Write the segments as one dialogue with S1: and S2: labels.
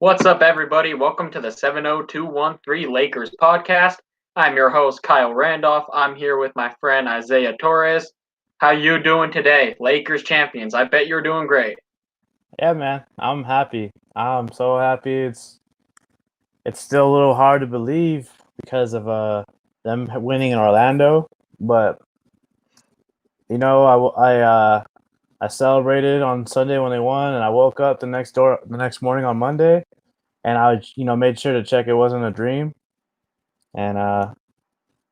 S1: What's up, everybody? Welcome to the 70213 Lakers podcast. I'm your host, Kyle Randolph. I'm here with my friend Isaiah Torres. How you doing today? Lakers champions. I bet you're doing great.
S2: Yeah, man, I'm happy. I'm so happy. It's still a little hard to believe because of them winning in Orlando, but I celebrated on Sunday when they won, and I woke up the next morning on Monday, and I made sure to check it wasn't a dream, and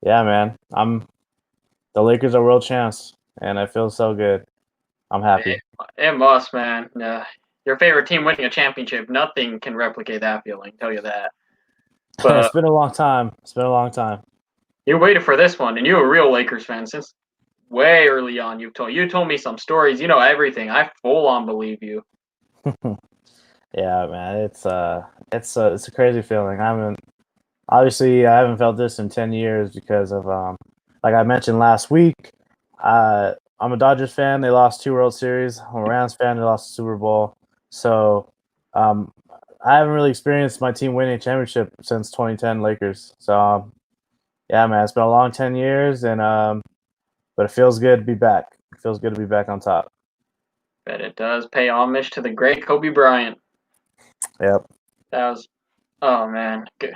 S2: yeah, man, the Lakers are world champs, and I feel so good. I'm happy.
S1: It must, man. Your favorite team winning a championship, nothing can replicate that feeling, tell you that.
S2: It's
S1: But
S2: been a long time. It's been a long time.
S1: you waited for this one, and you're a real Lakers fan since way early on. You told me some stories. You know everything. I full on believe you.
S2: Yeah, man, it's a crazy feeling. I haven't felt this in 10 years because of like I mentioned last week. I'm a Dodgers fan. They lost 2 World Series. I'm a Rams fan. They lost the Super Bowl. So um, I haven't really experienced my team winning a championship since 2010 Lakers. So yeah, man, it's been a long 10 years, and but it feels good to be back. It feels good to be back on top.
S1: Bet it does pay homage to the great Kobe Bryant.
S2: Yep.
S1: That was, oh man, good.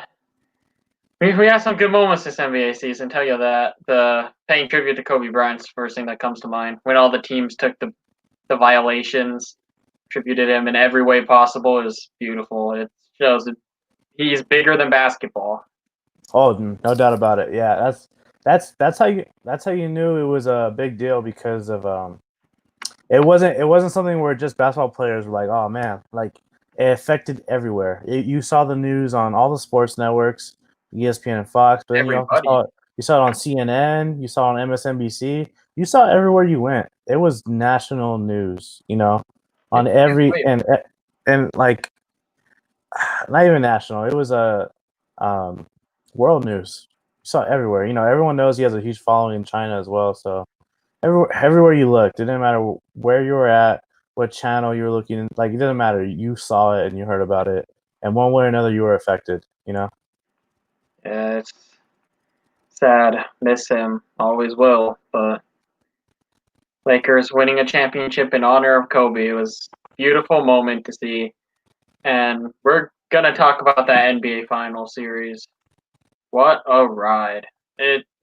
S1: We had some good moments this NBA season. Tell you that the paying tribute to Kobe Bryant's the first thing that comes to mind. When all the teams took the violations, tributed him in every way possible, is beautiful. It shows that he's bigger than basketball.
S2: Oh, no doubt about it. Yeah, that's how you knew it was a big deal because of it wasn't something where just basketball players were like, oh man, like it affected everywhere. You saw the news on all the sports networks, ESPN and Fox, but then
S1: Everybody.
S2: you saw it on CNN, you saw it on MSNBC, you saw it everywhere you went. It was national news,
S1: It
S2: on
S1: can't
S2: every
S1: wait.
S2: and like not even national. It was a world news. You saw it everywhere. Everyone knows he has a huge following in China as well. So everywhere you looked, it didn't matter where you were at, what channel you were looking. Like it didn't matter. You saw it and you heard about it, and one way or another, you were affected.
S1: Yeah, it's sad. Miss him. Always will. But Lakers winning a championship in honor of Kobe was a beautiful moment to see. And we're gonna talk about that NBA final series. What a ride.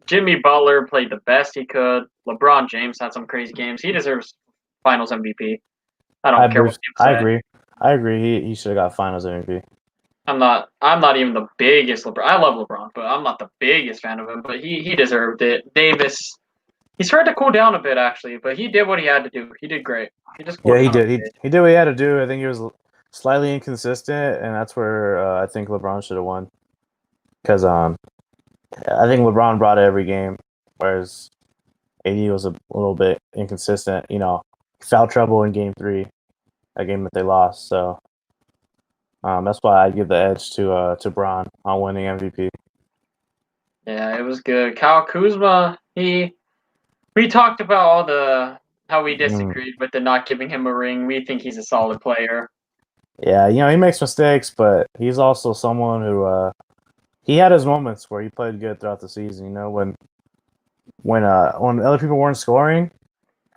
S1: Jimmy Butler played the best he could. LeBron James had some crazy games. He deserves finals MVP. I
S2: I
S1: don't care what
S2: believe,
S1: people
S2: I
S1: say.
S2: agree. I agree. He should have got Finals MVP.
S1: I'm not even the biggest LeBron. I love LeBron, but I'm not the biggest fan of him. But he deserved it. Davis, he's started to cool down a bit actually, but he did what he had to do. He did great. He just cooled
S2: Yeah, he
S1: down a
S2: did.
S1: bit.
S2: He did what he had to do. I think he was slightly inconsistent, and that's where I think LeBron should have won because I think LeBron brought it every game, whereas AD was a little bit inconsistent. Foul trouble in Game 3, a game that they lost. So that's why I give the edge to Bron on winning MVP.
S1: Yeah, it was good. Kyle Kuzma, we talked about all the how we disagreed with the not giving him a ring. We think he's a solid player.
S2: Yeah, he makes mistakes, but he's also someone who he had his moments where he played good throughout the season. When other people weren't scoring,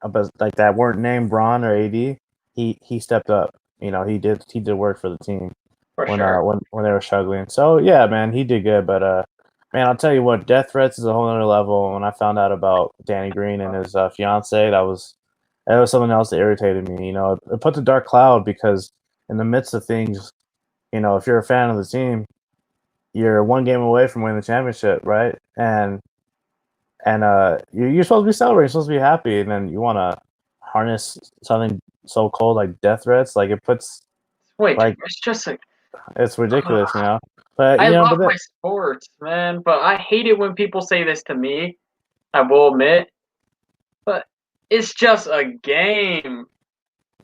S2: but like that weren't named Bron or AD, he stepped up. He did work for the team
S1: For
S2: when
S1: sure.
S2: when they were struggling. So yeah, man, he did good. But man, I'll tell you what, death threats is a whole other level. When I found out about Danny Green and his fiance, that was something else that irritated me. It put the dark cloud because in the midst of things, if you're a fan of the team, you're one game away from winning the championship, right? And you're supposed to be celebrating, you're supposed to be happy, and then you want to harness something so cold like death threats. Like it puts
S1: Wait,
S2: like
S1: it's just like
S2: it's ridiculous, But
S1: I love
S2: but then,
S1: my sports, man, but I hate it when people say this to me. I will admit, but it's just a game.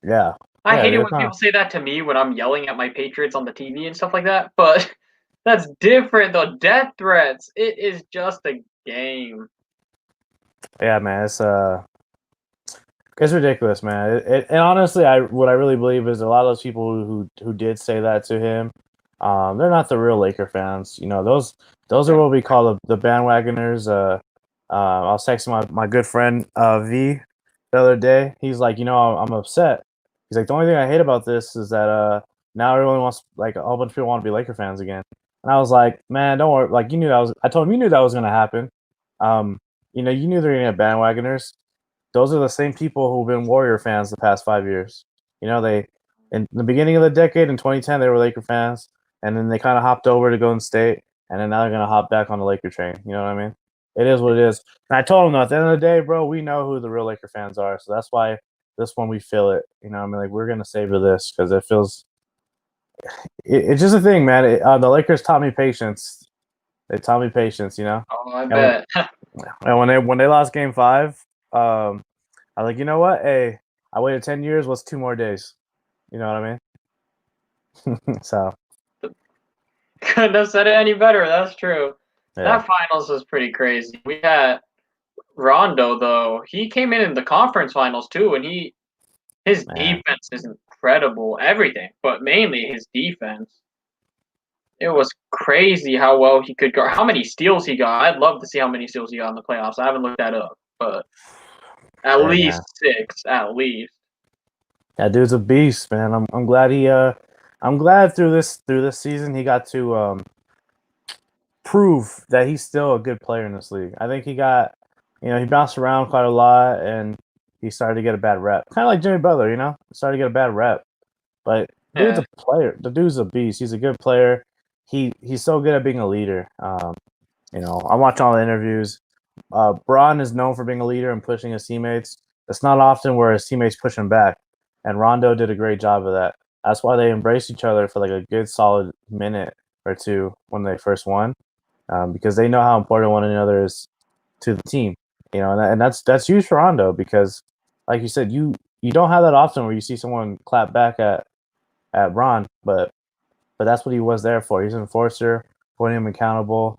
S2: yeah,
S1: I hate it
S2: it's
S1: when
S2: not.
S1: people say that to me when I'm yelling at my Patriots on the TV and stuff like that. But that's different though. Death threats. It is just a game.
S2: Yeah, man, it's It's ridiculous, man. And honestly, what I really believe is a lot of those people who did say that to him, they're not the real Laker fans. You know, those are what we call the bandwagoners. I was texting my good friend V the other day. He's like, I'm upset. He's like, the only thing I hate about this is that now everyone wants, like, a whole bunch of people want to be Laker fans again. And I was like, man, don't worry. Like, you knew that was. I told him you knew that was going to happen. Um, you knew they're going to get bandwagoners. Those are the same people who've been Warrior fans the past 5 years. They in the beginning of the decade in 2010 they were Laker fans, and then they kind of hopped over to Golden State, and then now they're gonna hop back on the Laker train. You know what I mean? It is what it is. And I told them, at the end of the day, bro, we know who the real Laker fans are, so that's why this one we feel it. You know what I mean? Like, we're gonna savor this because it feels. It's just a thing, man. The Lakers taught me patience. They taught me patience.
S1: Oh, I
S2: And
S1: bet.
S2: and when they lost Game 5, I was like, you know what? Hey, I waited 10 years. What's 2 more days? You know what I mean? So,
S1: Couldn't have said it any better. That's true.
S2: yeah.
S1: That finals was pretty crazy. We had Rondo though. He came in the conference finals too, and his
S2: Man.
S1: defense is incredible. Everything, but mainly his defense. It was crazy how well he could guard. How many steals he got? I'd love to see how many steals he got in the playoffs. I haven't looked that up, but at
S2: Hey,
S1: least
S2: man.
S1: 6, at least.
S2: That dude's a beast, man. I'm glad I'm glad through this season he got to prove that he's still a good player in this league. I think he bounced around quite a lot, and he started to get a bad rep. Kind of like Jimmy Butler, started to get a bad rep. But dude's
S1: Yeah,
S2: a player. The dude's a beast. He's a good player. He's so good at being a leader. I'm watching all the interviews. Braun is known for being a leader and pushing his teammates. It's not often where his teammates push him back, and Rondo did a great job of that. That's why they embraced each other for like a good solid minute or two when they first won, because they know how important one another is to the team. And that's huge for Rondo because, like you said, you don't have that often where you see someone clap back at Bron, but that's what he was there for. He's an enforcer, holding him accountable,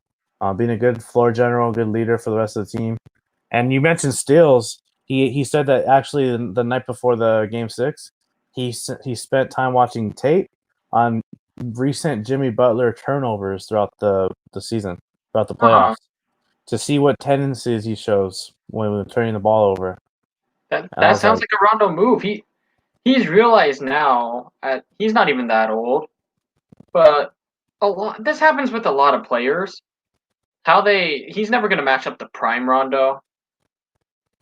S2: being a good floor general, good leader for the rest of the team. And you mentioned steals. He said that actually the night before the game 6, he spent time watching tape on recent Jimmy Butler turnovers throughout the season, throughout the
S1: uh-huh.
S2: playoffs, to see what tendencies he shows when turning the ball over.
S1: That
S2: And I
S1: that
S2: was
S1: sounds
S2: like,
S1: like a Rondo move. He's realized now. He's not even that old, but a lot. This happens with a lot of players. He's never going to match up the prime Rondo,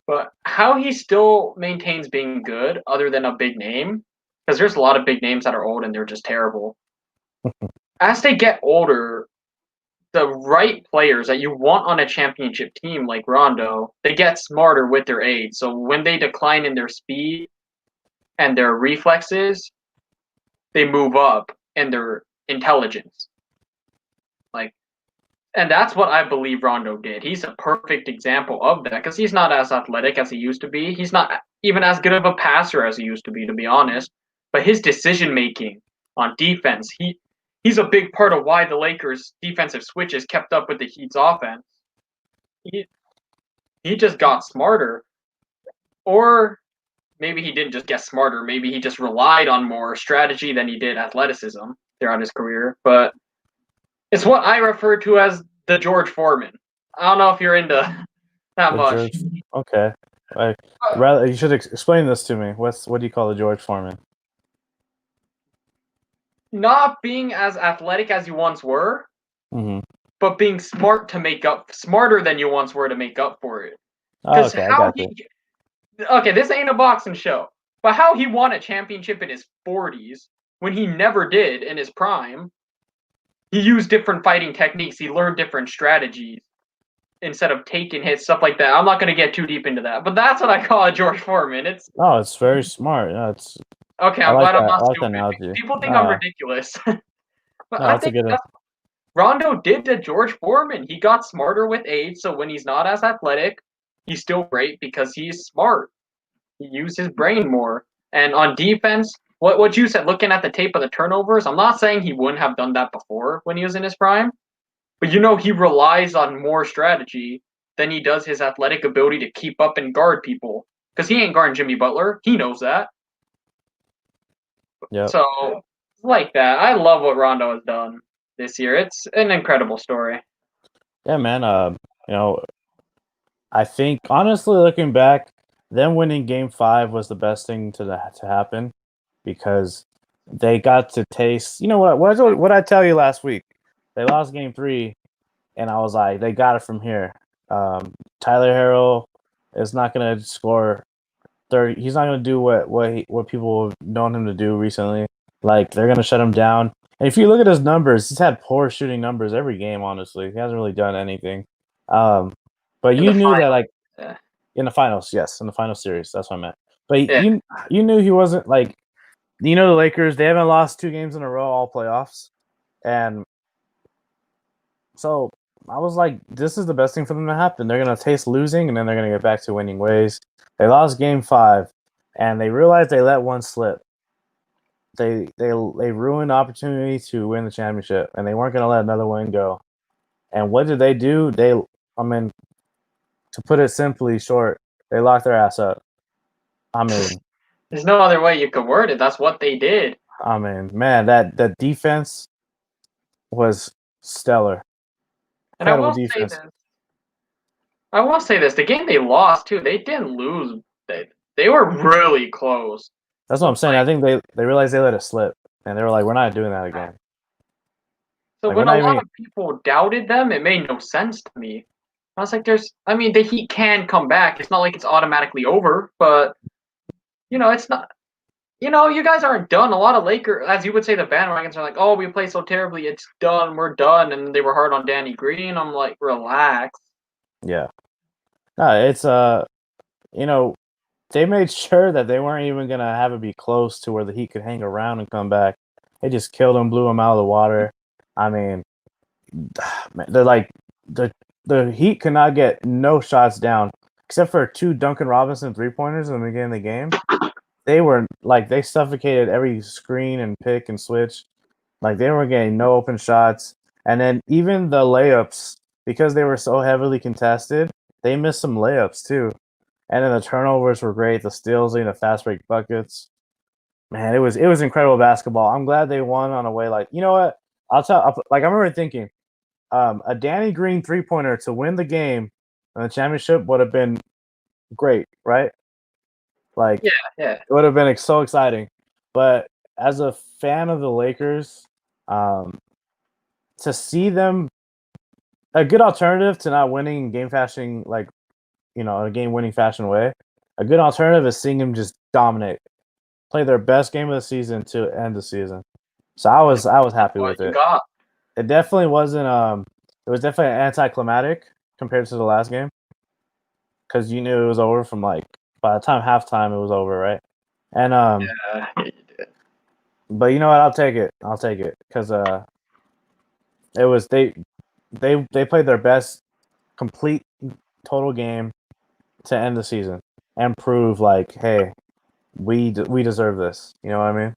S1: but how he still maintains being good, other than a big name, because there's a lot of big names that are old and they're just terrible. As they get older, the right players that you want on a championship team like Rondo, they get smarter with their age. So when they decline in their speed and their reflexes, they move up in their intelligence. Like, and that's what I believe Rondo did. He's a perfect example of that because he's not as athletic as he used to be. He's not even as good of a passer as he used to be honest. But his decision making on defense, he's a big part of why the Lakers' defensive switches kept up with the Heat's offense. He he just got smarter, or maybe he didn't just get smarter. Maybe he just relied on more strategy than he did athleticism throughout his career. But it's what I refer to as the George Foreman. I don't know if you're into that
S2: the
S1: much.
S2: George. Okay, rather you should explain this to me. What do you call the George Foreman?
S1: Not being as athletic as you once were,
S2: Mm-hmm.
S1: but being smarter than you once were to make up for it.
S2: Oh,
S1: Because
S2: okay, I got you.
S1: okay, this ain't a boxing show, but how he won a championship in his 40s when he never did in his prime, he used different fighting techniques. He learned different strategies instead of taking hits, stuff like that. I'm not going to get too deep into that, but that's what I call a George Foreman. It's
S2: Oh, it's very smart. Yeah,
S1: okay.
S2: I
S1: I'm
S2: like
S1: glad I'm
S2: that. I
S1: not
S2: like that
S1: stupid.
S2: analogy.
S1: People think I'm ridiculous, but
S2: No,
S1: I
S2: that's a
S1: think
S2: good.
S1: Rondo did to George Foreman. He got smarter with age, so when he's not as athletic, he's still great because he's smart. He used his brain more. And on defense, what you said, looking at the tape of the turnovers, I'm not saying he wouldn't have done that before when he was in his prime, but he relies on more strategy than he does his athletic ability to keep up and guard people. because he ain't guarding Jimmy Butler. He knows that.
S2: Yep.
S1: So, like that. I love what Rondo has done this year. It's an incredible story.
S2: Yeah, man. I think honestly, looking back, them winning Game 5 was the best thing to happen because they got to taste. You know what? What I tell you last week? They lost Game 3, and I was like, they got it from here. Tyler Harrell is not going to score 30. He's not going to do what people have known him to do recently. Like they're going to shut him down. And if you look at his numbers, he's had poor shooting numbers every game. Honestly, he hasn't really done anything. But
S1: In
S2: you
S1: the
S2: knew that like
S1: yeah.
S2: in the finals, yes, in the final series, that's what I meant. But
S1: Yeah.
S2: you knew he wasn't like the Lakers. They haven't lost 2 games in a row all playoffs, and so I was like, this is the best thing for them to happen. They're gonna taste losing, and then they're gonna get back to winning ways. They lost Game 5, and they realized they let one slip. They ruined the opportunity to win the championship, and they weren't gonna let another win go. And what did they do? To put it simply short, they locked their ass up.
S1: There's no other way you could word it. That's what they did.
S2: Man, that defense was stellar.
S1: And I
S2: Incredible
S1: will say
S2: defense.
S1: this. I will say this. The game they lost too, they didn't lose. They were really close.
S2: That's what I'm saying. I think they realized they let it slip, and they were like, "We're not doing that again."
S1: So
S2: Like, we're
S1: when a
S2: not
S1: lot
S2: even.
S1: of people doubted them, it made no sense to me. I was like, the Heat can come back. It's not like it's automatically over, but it's not. You guys aren't done. A lot of Lakers, as you would say, the bandwagons are like, "Oh, we play so terribly, it's done. We're done." And they were hard on Danny Green. I'm like, relax.
S2: Yeah. No, it's they made sure that they weren't even gonna have it be close to where the Heat could hang around and come back. They just killed them, blew them out of the water. I mean, they're like the Heat could not get no shots down except for 2 Duncan Robinson 3-pointers in the beginning of the game. They were like they suffocated every screen and pick and switch. Like they were getting no open shots, and then even the layups because they were so heavily contested, they missed some layups too. And then the turnovers were great, the steals, and the fast break buckets. Man, it was incredible basketball. I'm glad they won on a way like you know what I remember thinking, a Danny Green 3-pointer to win the game and the championship would have been great, right? Like
S1: Yeah.
S2: it would have been so exciting. But as a fan of the Lakers, to see them a good alternative to not winning game fashion like a game winning fashion way. A good alternative is seeing them just dominate, play their best game of the season to end the season. So I was happy
S1: What
S2: with
S1: you
S2: it.
S1: got?
S2: It definitely wasn't it was definitely anticlimactic compared to the last game because you knew it was over from like by the time halftime it was over, right? And
S1: Yeah, you did.
S2: but you know what? I'll take it because it was they played their best complete total game to end the season and prove like, hey, we deserve this. You know what I mean?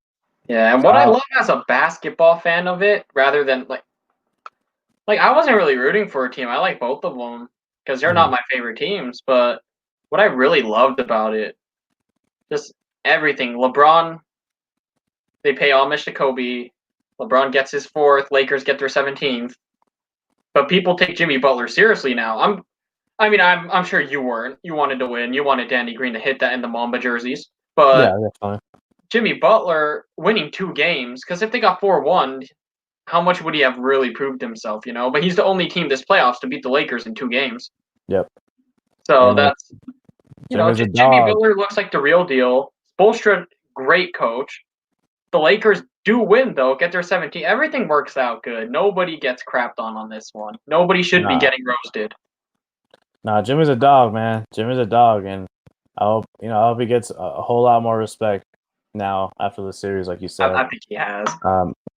S1: Yeah, and
S2: So
S1: what I love as a basketball fan of it, rather than like I wasn't really rooting for a team. I like both of them because they're not my favorite teams. But what I really loved about it, just everything. LeBron, they pay homage to Kobe. LeBron gets his 4th. Lakers get their 17th. But people take Jimmy Butler seriously now. I'm sure you weren't. You wanted to win. You wanted Danny Green to hit that in the Mamba jerseys. But
S2: yeah, definitely.
S1: Jimmy Butler winning 2 games, because if they got 4-1, how much would he have really proved himself, But he's the only team this playoffs to beat the Lakers in 2 games.
S2: Yep.
S1: So
S2: And
S1: that's,
S2: Jim is a
S1: Jimmy
S2: dog.
S1: Butler looks like the real deal. Spoelstra, great coach. The Lakers do win, though, get their 17. Everything works out good. Nobody gets crapped on this one. Nobody should be getting roasted.
S2: Nah, Jim is a dog, man. Jim is a dog, and I hope he gets a whole lot more respect now after the series, like you said.
S1: I think he has.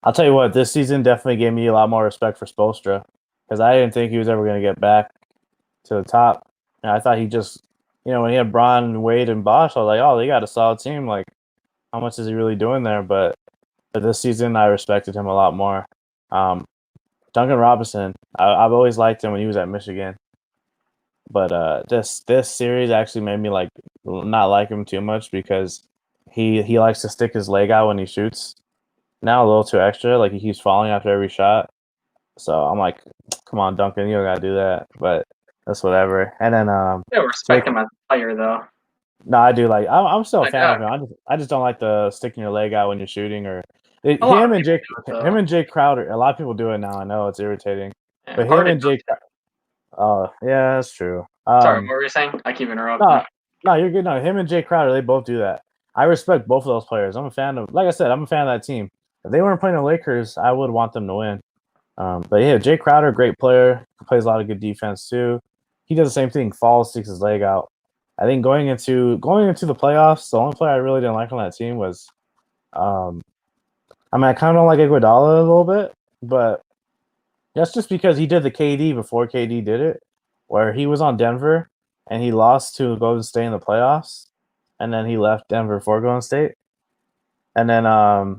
S2: I'll tell you what, this season definitely gave me a lot more respect for Spoelstra because I didn't think he was ever going to get back to the top. And I thought he just, when he had Braun, Wade, and Bosch, I was like, oh, they got a solid team. Like, how much is he really doing there? But this season, I respected him a lot more. Duncan Robinson, I've always liked him when he was at Michigan. But this series actually made me not like him too much because he likes to stick his leg out when he shoots. Now a little too extra, like he keeps falling after every shot. So I'm like, come on, Duncan, you don't gotta do that. But that's whatever. And then
S1: I respect him as a player, though.
S2: no, I do like. I'm still a
S1: I
S2: fan
S1: know.
S2: of him. I just don't like the sticking your leg out when you're shooting or
S1: A lot of people do it,
S2: him
S1: though.
S2: and Jake Crowder. A lot of people do it now. I know it's irritating,
S1: Yeah,
S2: but him
S1: hard to
S2: and Jake. Oh yeah, that's true.
S1: Sorry, what were you saying? I keep interrupting.
S2: No, no, you're good. No, him and Jake Crowder, they both do that. I respect both of those players. I'm a fan of, like I said, I'm a fan of that team. If they weren't playing the Lakers, I would want them to win. But yeah, Jake Crowder, great player, plays a lot of good defense too. He does the same thing, falls, sticks his leg out. I think going into the playoffs, the only player I really didn't like on that team was, I mean, I kind of don't like Iguodala a little bit, but that's just because he did the KD before KD did it, where he was on Denver and he lost to Golden State in the playoffs, and then he left Denver for Golden State, and then what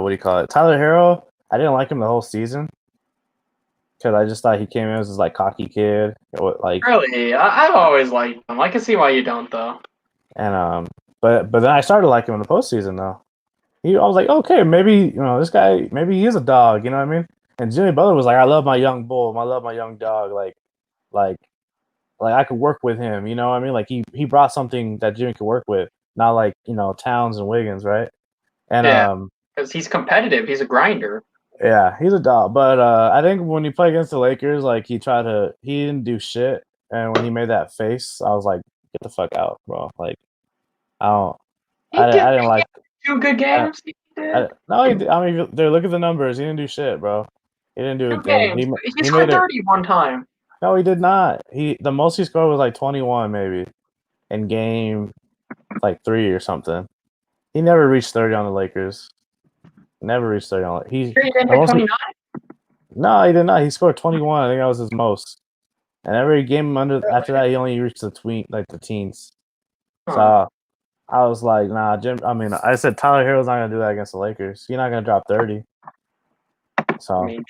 S2: do you call it? Tyler Hero, I didn't like him the whole season because I just thought he came in as this cocky kid,
S1: Really, I've always liked him. I can see why you don't, though.
S2: and but then I started liking him in the postseason though. I was like, okay, maybe this guy, maybe he is a dog, you know what I mean? And Jimmy Butler was like, I love my young bull, I love my young dog, like I could work with him, you know what I mean? Like he brought something that Jimmy could work with, not like Towns and Wiggins, right? And
S1: Yeah, because he's competitive. He's a grinder.
S2: yeah, he's a dog. But I think when he played against the Lakers, he didn't do shit. And when he made that face, I was like, get the fuck out, bro. Like I don't,
S1: He did
S2: I didn't like.
S1: 2 good
S2: I,
S1: games. He did
S2: no, I mean, look at the numbers. He didn't do shit, bro. He didn't do a
S1: 2
S2: thing.
S1: games. He
S2: He made
S1: scored
S2: it.
S1: 30 one time.
S2: No, he did not. The most he scored was 21 maybe in game 3 or something. He never reached 30 on the Lakers. Never reached 30 on it.
S1: Sure, he didn't hit 29.
S2: No, he did not. He scored 21. I think that was his most. And every game after that, he only reached the teens. So I was like, nah, Jim. I mean, I said Tyler Hero's not gonna do that against the Lakers. He's not gonna drop 30. So
S1: I mean,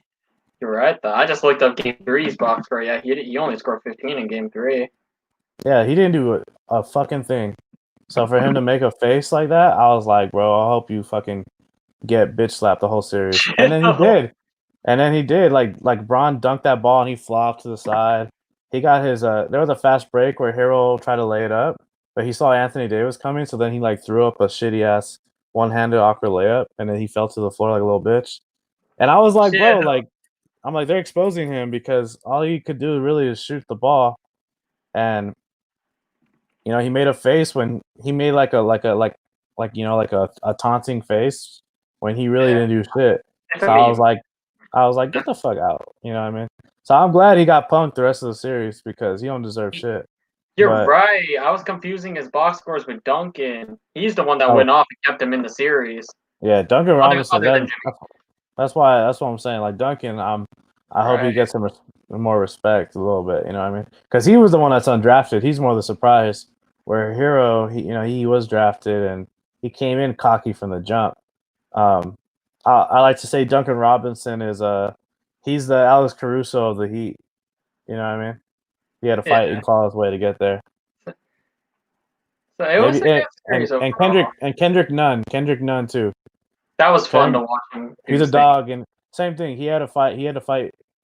S1: you're right, though. I just looked up Game 3's box score. Yeah, he only scored 15 in Game 3.
S2: yeah, he didn't do a fucking thing. So for him to make a face like that, I was like, bro, I hope you fucking get bitch slapped the whole series. And then he did. And then he did. Like Bron dunked that ball and he flopped to the side. He got his there was a fast break where Hero tried to lay it up, but he saw Anthony Davis coming, so then he threw up a shitty ass one-handed awkward layup, and then he fell to the floor like a little bitch. And I was like, bro, I'm like, they're exposing him because all he could do really is shoot the ball. And he made a face when he made a taunting face when he really didn't do shit. So I was like, get the fuck out. You know what I mean? So I'm glad he got punked the rest of the series because he don't deserve shit.
S1: You're right. I was confusing his box scores with Duncan. He's the one that went off and kept him in the series.
S2: Yeah, Duncan Robinson.
S1: Other
S2: That's what I'm saying. Like Duncan, I hope he gets some more respect a little bit. You know what I mean? Because he was the one that's undrafted. He's more the surprise. Where Hero, he was drafted and he came in cocky from the jump. I like to say Duncan Robinson is he's the Alex Caruso of the Heat. You know what I mean? He had to fight and claw his way to get there.
S1: So it was a good series overall.
S2: Kendrick Nunn too.
S1: That was fun to watch him.
S2: He's a dog, and same thing. He had to fight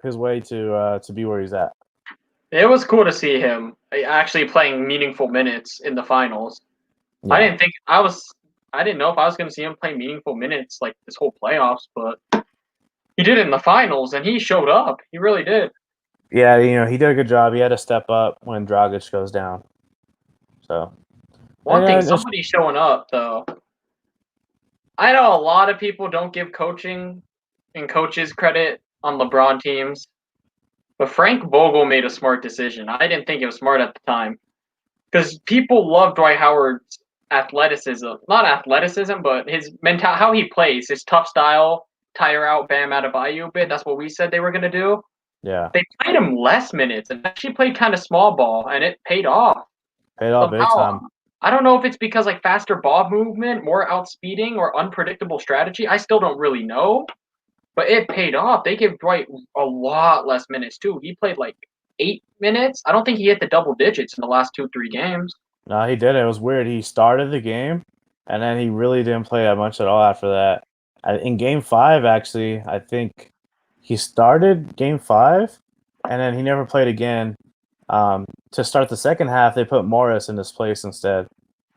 S2: his way to be where he's at.
S1: It was cool to see him actually playing meaningful minutes in the finals. Yeah. I didn't know if I was going to see him play meaningful minutes like this whole playoffs, but he did it in the finals, and he showed up. He really did.
S2: Yeah, he did a good job. He had to step up when Dragic goes down. So
S1: one thing, somebody showing up though. I know a lot of people don't give coaching and coaches credit on LeBron teams, but Frank Vogel made a smart decision. I didn't think it was smart at the time because people love Dwight Howard's athleticism. Not athleticism, but his how he plays, his tough style, tire out Bam Adebayo bit. That's what we said they were going to do.
S2: Yeah.
S1: They played him less minutes and actually played kind of small ball, and it paid off.
S2: Paid off big time.
S1: I don't know if it's because faster ball movement, more outspeeding, or unpredictable strategy. I still don't really know, but it paid off. They gave Dwight a lot less minutes too. He played 8 minutes. I don't think he hit the double digits in the last 2-3 games.
S2: No, he did. It was weird. He started the game, and then he really didn't play that much at all after that. In Game 5, actually, I think he started Game 5, and then he never played again. To start the second half, they put Morris in his place instead.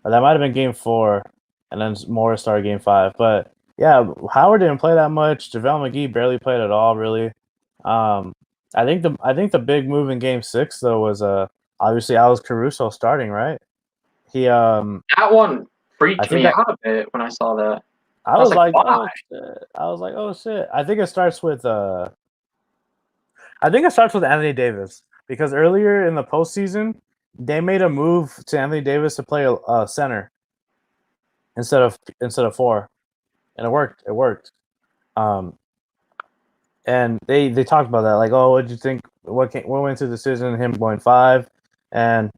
S2: That might have been Game 4, and then Morris started Game 5. But yeah, Howard didn't play that much. JaVale McGee barely played at all, really. I think the big move in Game 6 though was obviously Alex Caruso starting, right? He
S1: That one
S2: I
S1: freaked
S2: think
S1: me out a bit when I saw that.
S2: I
S1: I was
S2: was
S1: like,
S2: like,
S1: why?
S2: oh shit. I was like, oh shit. I think it starts with Anthony Davis because earlier in the postseason they made a move to Anthony Davis to play a center instead of four, and it worked. It worked. And they talked about that, like, oh, what did you think? What went into the decision? Him going 5, and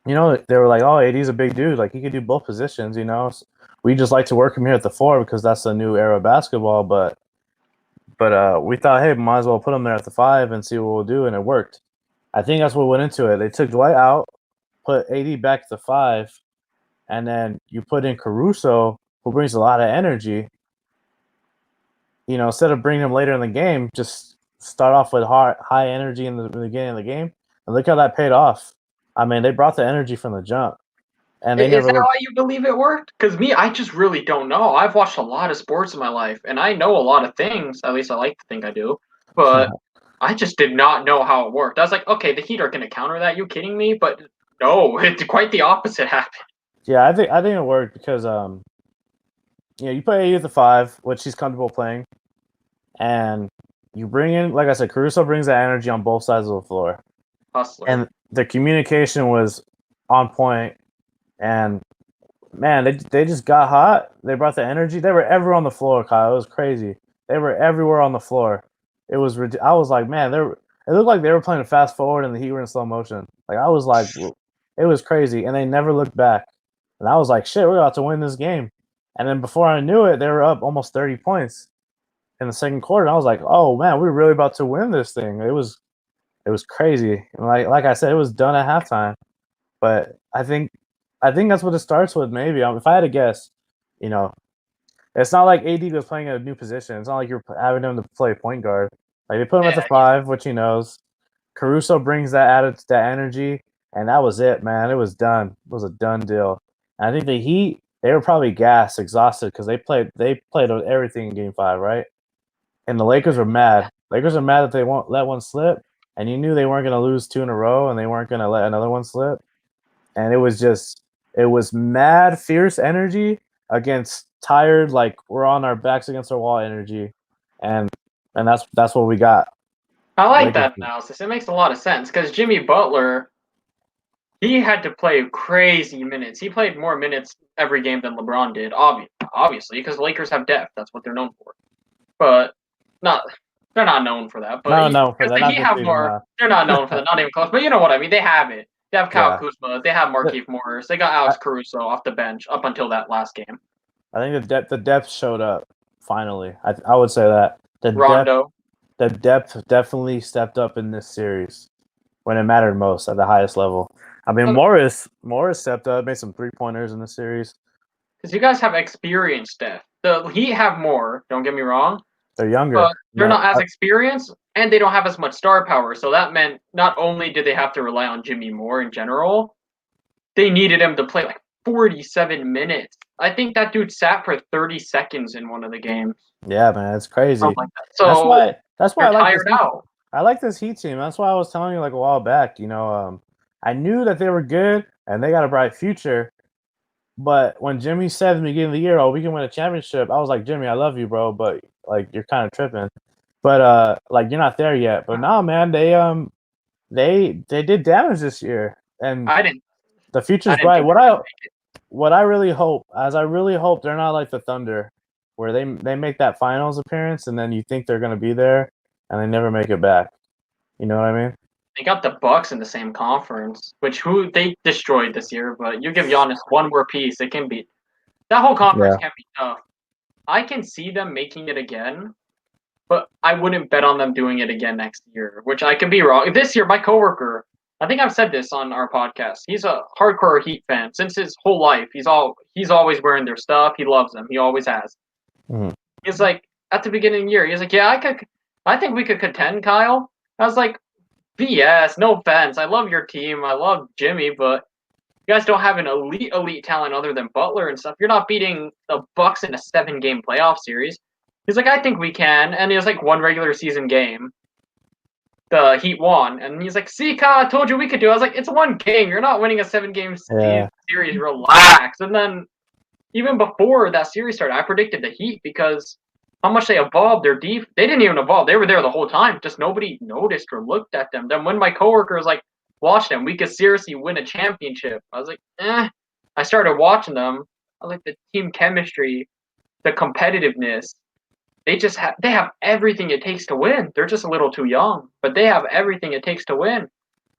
S2: they were like, oh, AD's a big dude, like he could do both positions. We just like to work him here at the 4 because that's the new era of basketball. But we thought, hey, might as well put him there at the 5 and see what we'll do, and it worked. I think that's what went into it. They took Dwight out, put AD back to the 5, and then you put in Caruso, who brings a lot of energy. Instead of bringing him later in the game, just start off with high energy in the beginning of the game, and look how that paid off. I mean, they brought the energy from the jump, and they
S1: Is
S2: never
S1: that
S2: looked.
S1: why you believe it worked? Because me, I just really don't know. I've watched a lot of sports in my life, and I know a lot of things. At least I like to think I do. But I just did not know how it worked. I was like, okay, the Heat are going to counter that. You kidding me? But no, it's quite the opposite happened.
S2: Yeah, I think it worked because you put AD at the 5, which he's comfortable playing, and you bring in, like I said, Caruso brings that energy on both sides of the floor,
S1: Hustler.
S2: and the communication was on point, and man, they just got hot. They brought the energy. They were everywhere on the floor, Kyle. It was crazy. They were everywhere on the floor. It was. I was like, man, it looked like they were playing fast forward and the Heat were in slow motion. Like I was like, it was crazy, and they never looked back. And I was like, shit, we're about to win this game. And then before I knew it, they were up almost 30 points in the second quarter. And I was like, oh man, we're really about to win this thing. It was crazy. And like I said, it was done at halftime. But I think that's what it starts with. Maybe if I had to guess, you know, it's not like AD was playing a new position. It's not like you're having him to play point guard. Like they put him at the 5, which he knows. Caruso brings that energy, and that was it, man. It was done. It was a done deal. And I think the Heat, they were probably gassed, exhausted because they played everything in Game 5, right? And the Lakers were mad. Lakers are mad that they won't let one slip, and you knew they weren't going to lose 2 in a row, and they weren't going to let another one slip. And it was mad, fierce energy against tired, like we're on our backs against our wall energy, and that's what we got.
S1: I like
S2: Lakers.
S1: that analysis. It makes a lot of sense because Jimmy Butler, he had to play crazy minutes. He played more minutes every game than LeBron did, obviously, because the Lakers have depth. That's what they're known for. But not they're not known for that. But
S2: No, for
S1: because
S2: that,
S1: the
S2: not
S1: Heat
S2: this
S1: have
S2: season.
S1: more, they're not known for that. Not even close. But you know what I mean. They have it. They have Kyle
S2: Yeah.
S1: Kuzma. They have Markieff Morris. They got Alex Caruso off the bench up until that last game.
S2: I think the depth showed up finally. I would say that
S1: Rondo.
S2: the depth definitely stepped up in this series when it mattered most at the highest level. I mean, Morris stepped up, made some 3-pointers in the series.
S1: Because you guys have experienced depth. The Heat have more. Don't get me wrong.
S2: They're younger,
S1: but they're not as experienced, and they don't have as much star power. So that meant not only did they have to rely on Jimmy Moore in general, they needed him to play like 47 minutes. I think that dude sat for 30 seconds in one of the games.
S2: Yeah, man, it's crazy.
S1: Something like that. So
S2: that's why I like
S1: tired out.
S2: I like this Heat team. That's why I was telling you like a while back. I knew that they were good and they got a bright future. But when Jimmy said at the beginning of the year, "Oh, we can win a championship," I was like, "Jimmy, I love you, bro, but like you're kind of tripping." But like you're not there yet. But no, man, they did damage this year, and the future's bright. What I really hope they're not like the Thunder, where they make that finals appearance and then you think they're gonna be there and they never make it back. You know what I mean?
S1: They got the Bucks in the same conference, who they destroyed this year. But you give Giannis one more piece, it can be that whole conference can be tough. I can see them making it again, but I wouldn't bet on them doing it again next year, which I could be wrong. This year, my coworker, I think I've said this on our podcast. He's a hardcore Heat fan since his whole life. He's always wearing their stuff. He loves them. He always has.
S2: Mhm.
S1: He's like at the beginning of the year. He's like, yeah, I think we could contend, Kyle. I was like, BS. No offense. I love your team. I love Jimmy, but you guys don't have an elite talent other than Butler and stuff. You're not beating the Bucks in a 7-game playoff series. He's like, I think we can. And it was like one regular season game. The Heat won. And he's like, see, Kyle, I told you we could do it. I was like, it's one game. You're not winning a 7-game
S2: Yeah.
S1: series. Relax. And then even before that series started, I predicted the Heat because how much they evolved their They didn't even evolve. They were there the whole time. Just nobody noticed or looked at them. Then when my coworker was like, watch them, we could seriously win a championship. I was like, I started watching them. I like the team chemistry, the competitiveness. They have everything it takes to win. They're just a little too young, but they have everything it takes to win.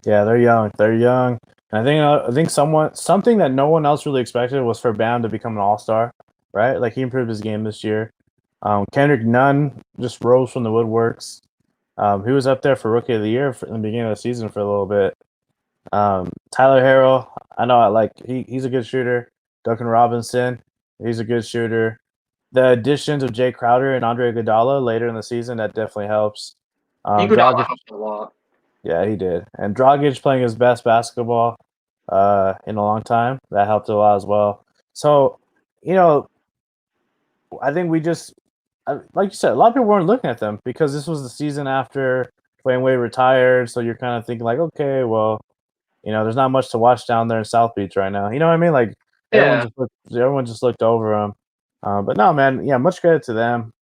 S2: Yeah, they're young. They're young. And I think something that no one else really expected was for Bam to become an all-star, right? Like he improved his game this year. Kendrick Nunn just rose from the woodworks. He was up there for Rookie of the Year in the beginning of the season for a little bit. Tyler Harrell, I know he's a good shooter. Duncan Robinson, he's a good shooter. The additions of Jay Crowder and Andre Iguodala later in the season, that definitely helps.
S1: Iguodala helped a lot.
S2: Yeah, he did. And Dragic playing his best basketball in a long time, that helped a lot as well. So, I think we just, like you said, a lot of people weren't looking at them because this was the season after Dwayne Wade retired. So you're kind of thinking like, okay, well, there's not much to watch down there in South Beach right now. You know what I mean? Like everyone just looked over them. But no, man, yeah, much credit to them.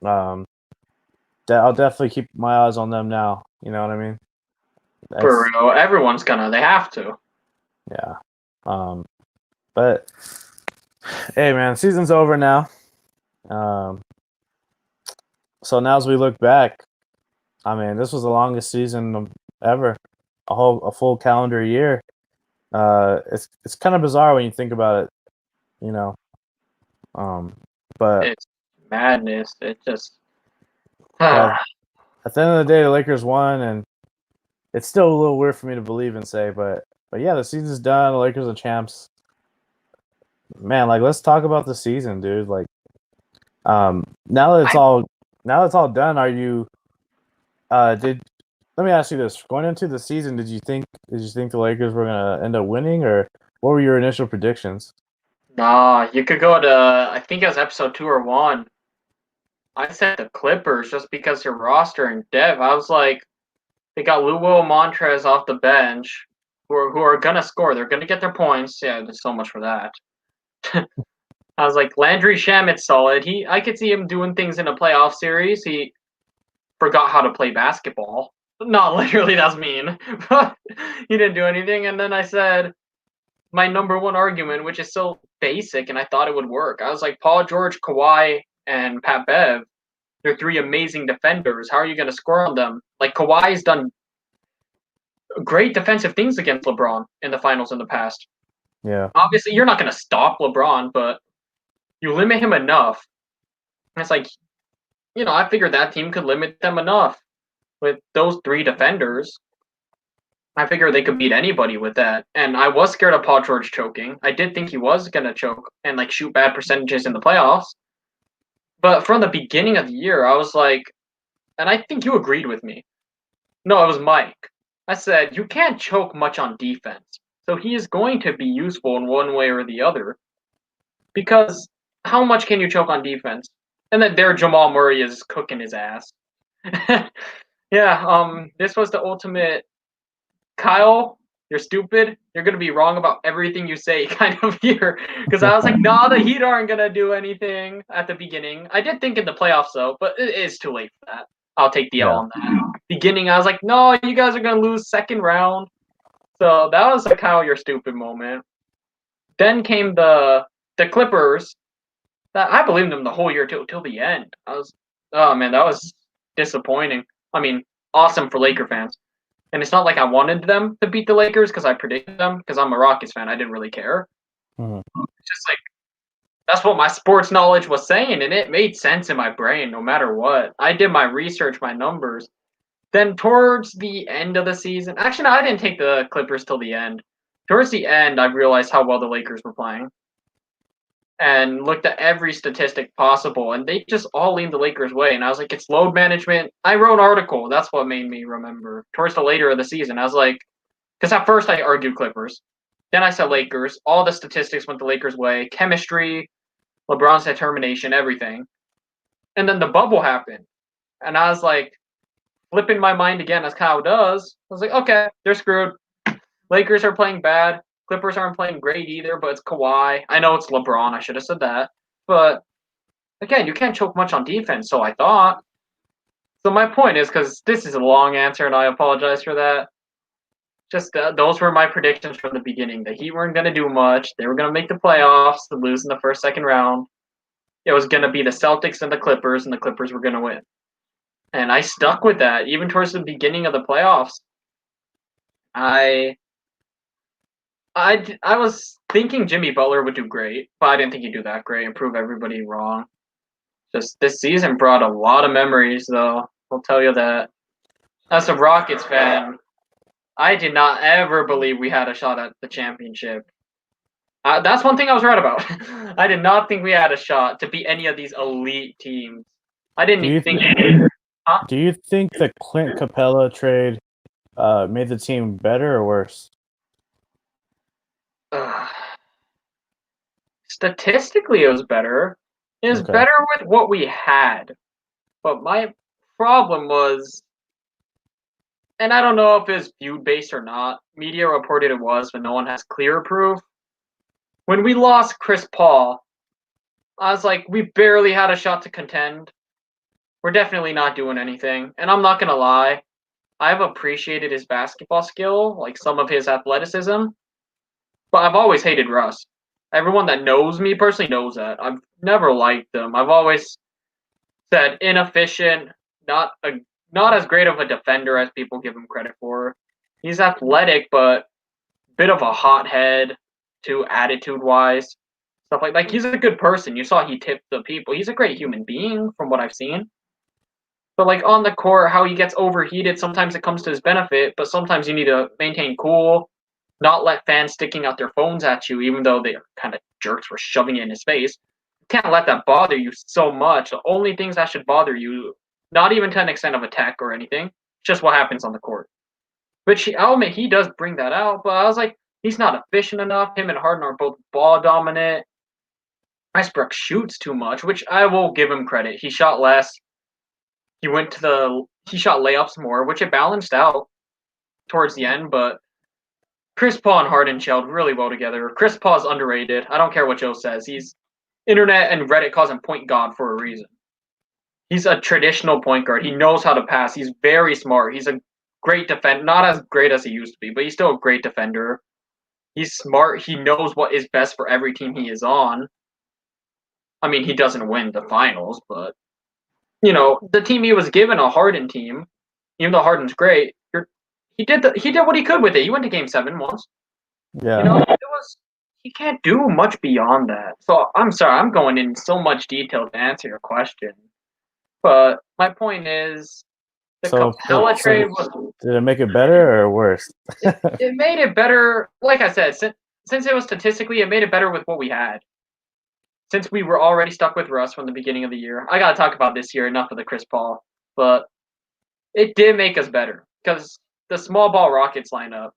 S2: I'll definitely keep my eyes on them now. You know what I mean?
S1: For real, everyone's they have to.
S2: Yeah. But hey, man, season's over now. So now as we look back, I mean, this was the longest season ever, a full calendar year. It's kind of bizarre when you think about it, but
S1: it's madness. It just.
S2: At the end of the day, the Lakers won, and it's still a little weird for me to believe and say, but yeah, the season's done. The Lakers are champs. Man, let's talk about the season, dude. Now that it's all done, are you? Let me ask you this: going into the season, did you think the Lakers were gonna end up winning, or what were your initial predictions?
S1: Nah, you could go to I think it was episode 2 or 1. I said the Clippers just because their roster and depth. I was like, they got Luo Montrez off the bench, who are gonna score. They're gonna get their points. Yeah, there's so much for that. I was like, Landry Shamit's solid. I could see him doing things in a playoff series. He forgot how to play basketball. Not literally, that's mean. But he didn't do anything. And then I said my number one argument, which is so basic, and I thought it would work. I was like, Paul George, Kawhi, and Pat Bev, they're 3 amazing defenders. How are you going to score on them? Like, Kawhi's done great defensive things against LeBron in the finals in the past.
S2: Yeah.
S1: Obviously, you're not going to stop LeBron, but you limit him enough. It's like, I figured that team could limit them enough with those 3 defenders. I figured they could beat anybody with that. And I was scared of Paul George choking. I did think he was going to choke and shoot bad percentages in the playoffs. But from the beginning of the year, I was like, and I think you agreed with me. No, it was Mike. I said, you can't choke much on defense. So he is going to be useful in one way or the other. Because how much can you choke on defense? And then there Jamal Murray is cooking his ass. Yeah, this was the ultimate Kyle, you're stupid. You're going to be wrong about everything you say kind of year. Because I was like, no, the Heat aren't going to do anything at the beginning. I did think in the playoffs, though, but it is too late for that. I'll take the L on that. Beginning, I was like, no, you guys are going to lose second round. So that was a Kyle, you're stupid moment. Then came the Clippers. I believed them the whole year till the end. Oh, man, that was disappointing. I mean, awesome for Laker fans. And it's not like I wanted them to beat the Lakers because I predicted them because I'm a Rockets fan. I didn't really care.
S2: Mm-hmm.
S1: It's just like That's what my sports knowledge was saying, and it made sense in my brain no matter what. I did my research, my numbers. Then towards the end of the season, actually, no, I didn't take the Clippers till the end. Towards the end, I realized how well the Lakers were playing and looked at every statistic possible, and they just all leaned the Lakers' way. And I was like, it's load management. I wrote an article. That's what made me remember. Towards the later of the season, I was like, because at first I argued Clippers. Then I said Lakers. All the statistics went the Lakers' way. Chemistry, LeBron's determination, everything. And then the bubble happened. And I was like, flipping my mind again as Kyle does. I was like, okay, they're screwed. Lakers are playing bad. Clippers aren't playing great either, but it's Kawhi. I know it's LeBron. I should have said that. But again, you can't choke much on defense, so I thought. So my point is, because this is a long answer, and I apologize for that. Just those were my predictions from the beginning. The Heat weren't going to do much. They were going to make the playoffs, to lose in the first, second round. It was going to be the Celtics and the Clippers were going to win. And I stuck with that, even towards the beginning of the playoffs. I was thinking Jimmy Butler would do great, but I didn't think he'd do that great and prove everybody wrong. Just this season brought a lot of memories, though. I'll tell you that. As a Rockets fan, I did not ever believe we had a shot at the championship. That's one thing I was right about. I did not think we had a shot to beat any of these elite teams. I didn't even think.
S2: Do you think the Clint Capella trade made the team better or worse?
S1: Statistically, it was better. It was better with what we had. But my problem was, and I don't know if it's viewed based or not, media reported it was, but no one has clear proof. When we lost Chris Paul, I was like, we barely had a shot to contend. We're definitely not doing anything. And I'm not going to lie, I've appreciated his basketball skill, like some of his athleticism, but I've always hated Russ. Everyone that knows me personally knows that. I've never liked him. I've always said inefficient, not as great of a defender as people give him credit for. He's athletic, but bit of a hothead too, attitude-wise. Stuff like he's a good person. You saw he tipped the people. He's a great human being from what I've seen. But like on the court, how he gets overheated, sometimes it comes to his benefit, but sometimes you need to maintain cool, not let fans sticking out their phones at you, even though they kind of jerks were shoving it in his face. You can't let that bother you so much. The only things that should bother you, not even to an extent of attack or anything, just what happens on the court. Which I'll admit he does bring that out, but I was like, he's not efficient enough. Him and Harden are both ball dominant. Westbrook shoots too much, which I will give him credit. He shot less. He shot layups more, which it balanced out towards the end, but Chris Paul and Harden gelled really well together. Chris Paul's underrated. I don't care what Joe says. He's internet and Reddit calls him point guard for a reason. He's a traditional point guard. He knows how to pass. He's very smart. He's a great defender. Not as great as he used to be, but he's still a great defender. He's smart. He knows what is best for every team he is on. I mean, he doesn't win the finals, but the team he was given, a Harden team, even though Harden's great, he did what he could with it. He went to Game 7 once.
S2: Yeah.
S1: He can't do much beyond that. So I'm sorry, I'm going in so much detail to answer your question. But my point is, the Capella trade was.
S2: Did it make it better or worse?
S1: it made it better. Like I said, since it was statistically, it made it better with what we had. Since we were already stuck with Russ from the beginning of the year, I gotta talk about this year. Enough of the Chris Paul, but it did make us better because the small ball Rockets lineup.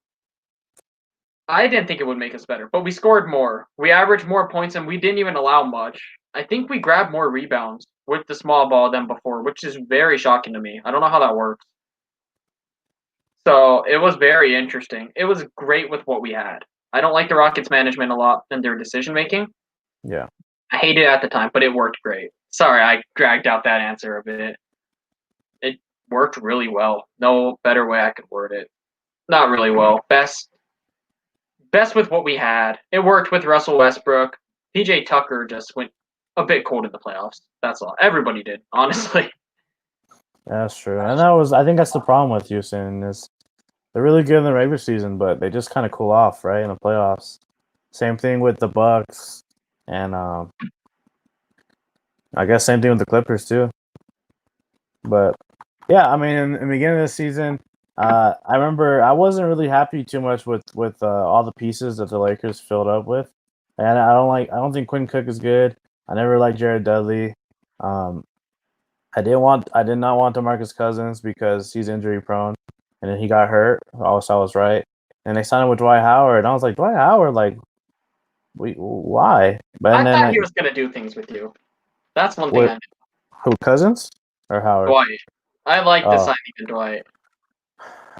S1: I didn't think it would make us better, but we scored more. We averaged more points, and we didn't even allow much. I think we grabbed more rebounds with the small ball than before, which is very shocking to me. I don't know how that works. So it was very interesting. It was great with what we had. I don't like the Rockets' management a lot and their decision making.
S2: Yeah.
S1: I hated it at the time, but it worked great. Sorry, I dragged out that answer a bit. It worked really well. No better way I could word it. Not really well. Best with what we had. It worked with Russell Westbrook. PJ Tucker just went a bit cold in the playoffs. That's all. Everybody did, honestly.
S2: That's true. And I think that's the problem with Houston is they're really good in the regular season, but they just kind of cool off, right, in the playoffs. Same thing with the Bucks and I guess same thing with the Clippers too. But yeah, I mean, in the beginning of the season, I remember I wasn't really happy too much with all the pieces that the Lakers filled up with, and I don't think Quinn Cook is good. I never liked Jared Dudley. Um, I did not want DeMarcus Cousins because he's injury prone, and then he got hurt. Also, I was right. And they signed him with Dwight Howard, and I was like, Dwight Howard, like, why? But and
S1: I
S2: then
S1: thought he was gonna do things with you. That's one thing
S2: what?
S1: I knew.
S2: Who, Cousins or Howard?
S1: Dwight. I like the
S2: Oh,
S1: signing of Dwight.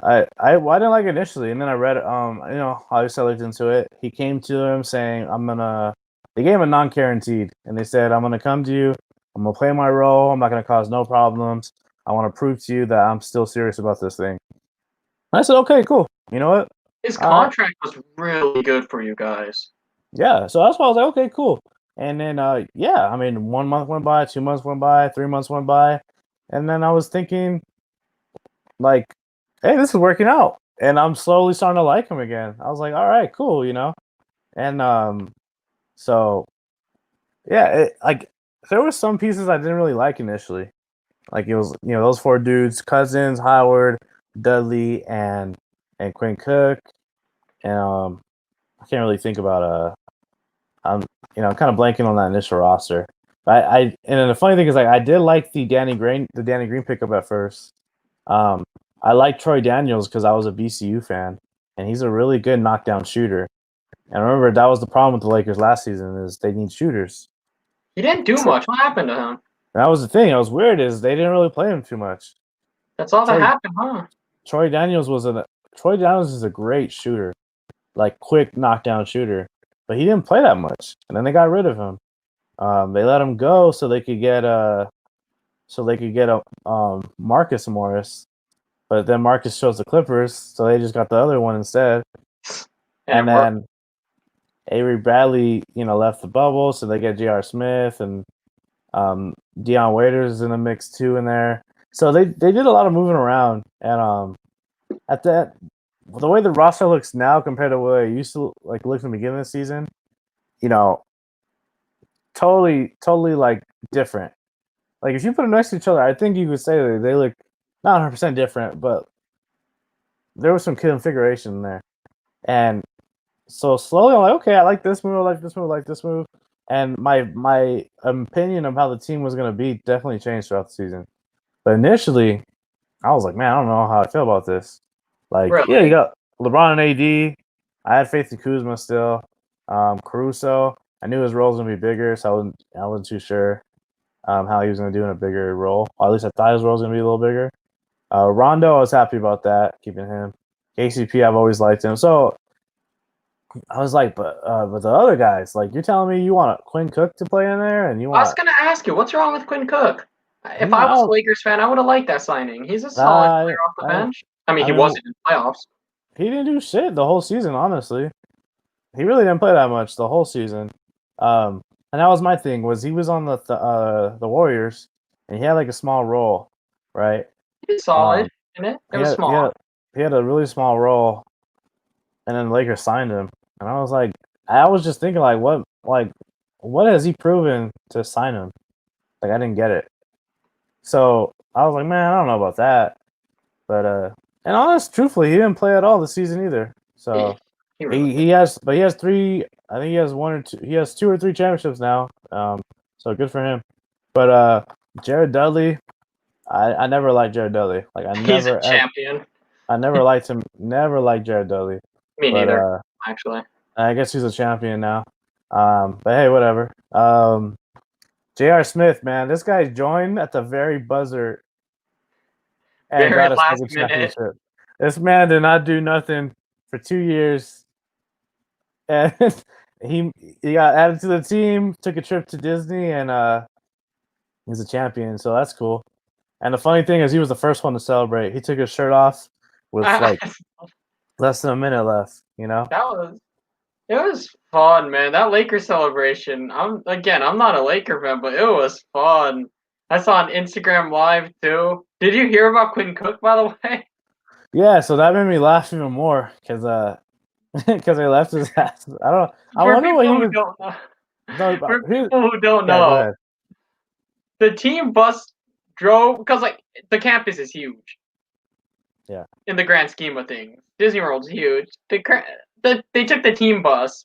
S2: well, I didn't like it initially, and then I read it. Obviously I looked into it. He came to him saying, "I'm gonna." They gave him a non-guaranteed, and they said, "I'm gonna come to you. I'm gonna play my role. I'm not gonna cause no problems. I want to prove to you that I'm still serious about this thing." And I said, "Okay, cool. You know what?
S1: His
S2: All right,
S1: contract was really good for you guys.
S2: yeah." So that's why I was like, "Okay, cool." And then, yeah, I mean, 1 month went by, 2 months went by, 3 months went by, and then I was thinking, like, hey, this is working out. And I'm slowly starting to like him again. I was like, all right, cool, you know? And so yeah, like there were some pieces I didn't really like initially. Like it was, those four dudes, Cousins, Howard, Dudley, and Quinn Cook. And I can't really think about I'm I'm kind of blanking on that initial roster. And then the funny thing is like I did like the Danny Green pickup at first. Um, I like Troy Daniels because I was a BCU fan, and he's a really good knockdown shooter. And remember, that was the problem with the Lakers last season is they need shooters.
S1: He didn't do
S2: So
S1: much. What happened to him?
S2: that was the thing. That was weird is they didn't really play him too much.
S1: That's all that
S2: Troy
S1: happened, huh?
S2: Troy Daniels Troy Daniels is a great shooter, like quick knockdown shooter, but he didn't play that much. And then they got rid of him. They let him go so they could get a Marcus Morris. But then Marcus chose the Clippers, so they just got the other one instead. And
S1: And it worked.
S2: then Avery Bradley, left the bubble, so they get J.R. Smith and Deion Waiters in the mix too in there. So they did a lot of moving around, and at that the way the roster looks now compared to what it used to like look in the beginning of the season, you know, totally like different. Like if you put them next to each other, I think you could say that they look not 100% different, but there was some configuration there. And so slowly, I'm like, okay, I like this move, I like this move, I like this move. And my opinion of how the team was going to be definitely changed throughout the season. But initially, I was like, man, I don't know how I feel about this. Like, yeah, you
S1: Really?
S2: got LeBron and AD. I had faith in Kuzma still. Caruso, I knew his role was going to be bigger, so I wasn't too sure how he was going to do in a bigger role. Or at least I thought his role was going to be a little bigger. Rondo, I was happy about that, keeping him. KCP, I've always liked him. So I was like, but the other guys, like you're telling me you want Quinn Cook to play in there, and you
S1: I was
S2: want
S1: gonna ask you, what's wrong with Quinn Cook? If I was a
S2: no,
S1: Lakers fan, I would have liked that signing. He's a solid
S2: I,
S1: player off the
S2: I,
S1: bench. I mean,
S2: I
S1: he
S2: mean,
S1: wasn't in playoffs.
S2: he didn't do shit the whole season. Honestly, he really didn't play that much the whole season. And that was my thing was he was on the Warriors, and he had like a small role, right?
S1: He's solid
S2: Um,
S1: in it. It
S2: he
S1: was
S2: had he
S1: small.
S2: had he had a really small role, and then the Lakers signed him, and I was just thinking what has he proven to sign him? Like I didn't get it. So I was like, man, I don't know about that. But and honest, truthfully, he didn't play at all this season either.
S1: He,
S2: So
S1: he really did.
S2: he has three. I think he has one or two. He has two or three championships now. So good for him. But Jared Dudley, I never liked Jared Dudley. Like
S1: He's a champion.
S2: I never liked him. Never liked Jared Dudley.
S1: Me
S2: But
S1: neither, actually.
S2: I guess he's a champion now. But hey, whatever. J.R. Smith, man, this guy joined at the very buzzer and
S1: Very
S2: got us like
S1: last
S2: a
S1: minute.
S2: championship. This man did not do nothing for 2 years, and he got added to the team, took a trip to Disney, and he's a champion. So that's cool. And the funny thing is, he was the first one to celebrate. He took his shirt off with like
S1: that
S2: less than a minute left.
S1: was it was fun, man. That Lakers celebration. I'm not a Laker fan, but it was fun. I saw on Instagram Live too. Did you hear about Quinn Cook, by the way?
S2: Yeah, so that made me laugh even more because because they left his ass. I don't. I
S1: For
S2: wonder what
S1: people
S2: he
S1: who
S2: was.
S1: don't know,
S2: No,
S1: for
S2: he,
S1: people who don't
S2: yeah, go
S1: know,
S2: ahead.
S1: the team bus drove because like the campus is huge.
S2: Yeah.
S1: In the grand scheme of things, Disney World's huge. They took the team bus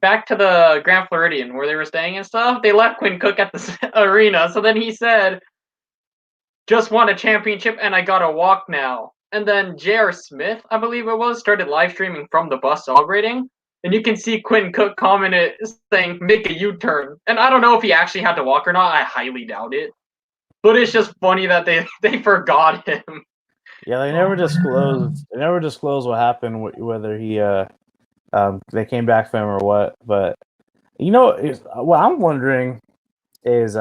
S1: back to the Grand Floridian where they were staying and stuff. They left Quinn Cook at the arena. So then he said, "Just won a championship and I gotta walk now." And then J.R. Smith, I believe it was, started live streaming from the bus celebrating. And you can see Quinn Cook commented saying, "Make a U-turn." And I don't know if he actually had to walk or not. I highly doubt it. But it's just funny that they forgot him.
S2: Yeah, they never disclosed. They never disclosed what happened, whether he they came back for him or what. But what I'm wondering is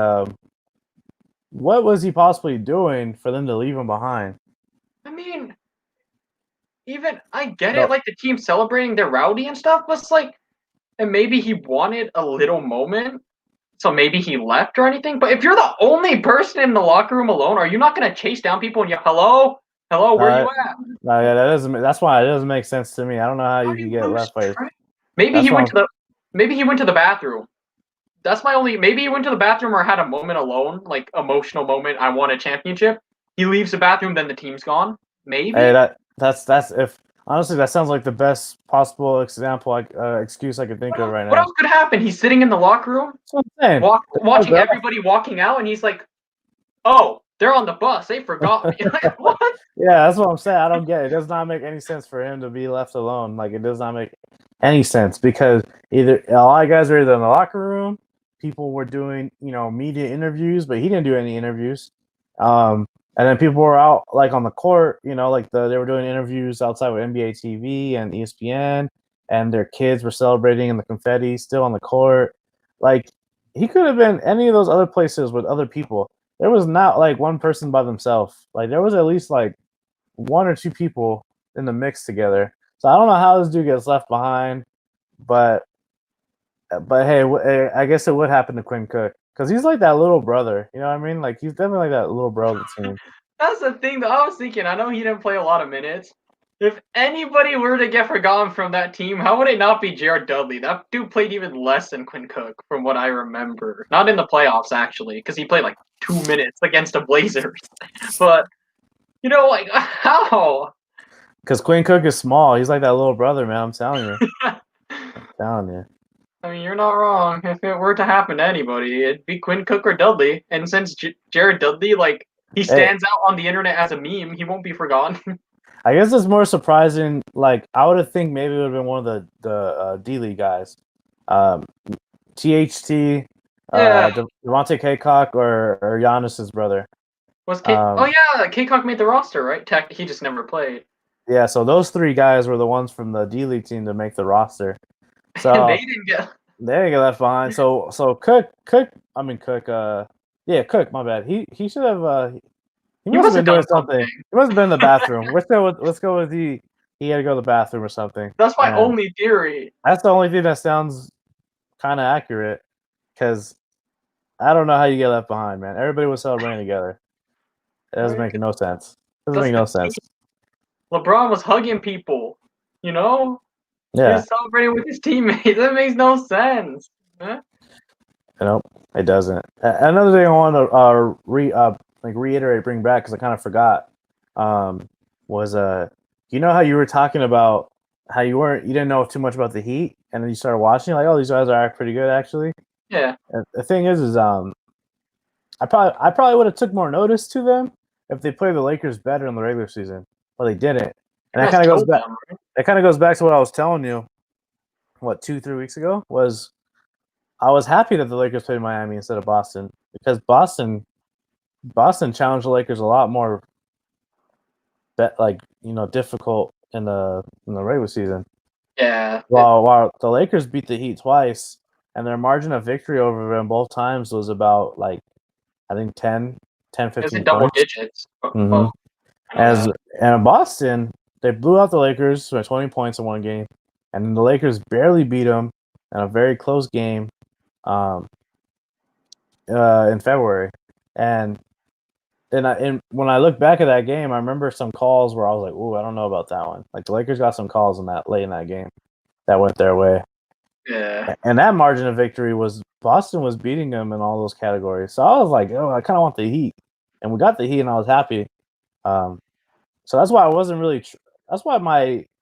S2: what was he possibly doing for them to leave him behind?
S1: I mean, even I get it, like the team celebrating their rowdy and stuff, but it's like, and maybe he wanted a little moment, so maybe he left or anything. But if you're the only person in the locker room alone, are you not gonna chase down people and yell, "Hello, hello, where you at?"
S2: Yeah, that doesn't. That's why it doesn't make sense to me. I don't know how you can get left by.
S1: Maybe he went to the bathroom. That's my only. Maybe he went to the bathroom or had a moment alone, like emotional moment. I won a championship. He leaves the bathroom, then the team's gone. Maybe.
S2: Hey, that's if honestly that sounds like the best possible example, excuse I could think of right now.
S1: What else could happen? He's sitting in the locker room, watching everybody walking out, and he's like, "Oh, they're on the bus. They forgot me." Like, what?
S2: Yeah, that's what I'm saying. I don't get it. It does not make any sense for him to be left alone. Like, it does not make any sense because either a lot of guys were either in the locker room, people were doing, media interviews, but he didn't do any interviews. And then people were out like on the court, like they were doing interviews outside with NBA TV and ESPN, and their kids were celebrating in the confetti still on the court. Like, he could have been any of those other places with other people. There was not like one person by themselves. Like, there was at least like one or two people in the mix together. So I don't know how this dude gets left behind, but hey, I guess it would happen to Quinn Cook because he's like that little brother. You know what I mean? Like, he's definitely like that little brother team.
S1: That's the thing that I was thinking. I know he didn't play a lot of minutes. If anybody were to get forgotten from that team, how would it not be Jared Dudley? That dude played even less than Quinn Cook, from what I remember. Not in the playoffs, actually, because he played like 2 minutes against the Blazers. But, like, how?
S2: Because Quinn Cook is small. He's like that little brother, man. I'm telling you.
S1: I mean, you're not wrong. If it were to happen to anybody, it'd be Quinn Cook or Dudley. And since Jared Dudley, like, he stands out on the internet as a meme, he won't be forgotten.
S2: I guess it's more surprising. Like, I would have think maybe it would have been one of the D-League guys. THT, Devontae Kaycock, or Giannis's brother.
S1: Oh, yeah, Kaycock made the roster, right? He just never played.
S2: Yeah, so those three guys were the ones from the D-League team to make the roster. So
S1: and they didn't get
S2: left behind. So Cook, my bad. He should have he must have been doing something. He must have been in the bathroom. let's go with he had to go to the bathroom or something.
S1: That's my only theory.
S2: That's the only thing that sounds kind of accurate because I don't know how you get left behind, man. Everybody was celebrating together. It doesn't make no sense.
S1: LeBron was hugging people, Yeah. He was celebrating with his teammates. That makes no sense. Huh?
S2: Nope, it doesn't. Another thing I want to reiterate, bring back because I kind of forgot, was how you were talking about how you didn't know too much about the Heat, and then you started watching, like, oh, these guys are pretty good actually.
S1: Yeah.
S2: And the thing is I probably would have took more notice to them if they played the Lakers better in the regular season. Well, they didn't, and that kind of goes back. That kind of goes back to what I was telling you. What, 2-3 weeks ago was. I was happy that the Lakers played Miami instead of Boston because Boston challenged the Lakers a lot more, difficult in the regular season.
S1: Yeah.
S2: While the Lakers beat the Heat twice, and their margin of victory over them both times was about, like, I think 10, 15 points.
S1: Double digits.
S2: Mm-hmm. And in Boston, they blew out the Lakers by 20 points in one game, and the Lakers barely beat them in a very close game in February. And when I look back at that game, I remember some calls where I was like, "Ooh, I don't know about that one." Like, the Lakers got some calls in that late in that game that went their way.
S1: Yeah.
S2: And that margin of victory was Boston was beating them in all those categories. So I was like, oh, I kind of want the Heat, and we got the Heat, and I was happy. So that's why I wasn't really. That's why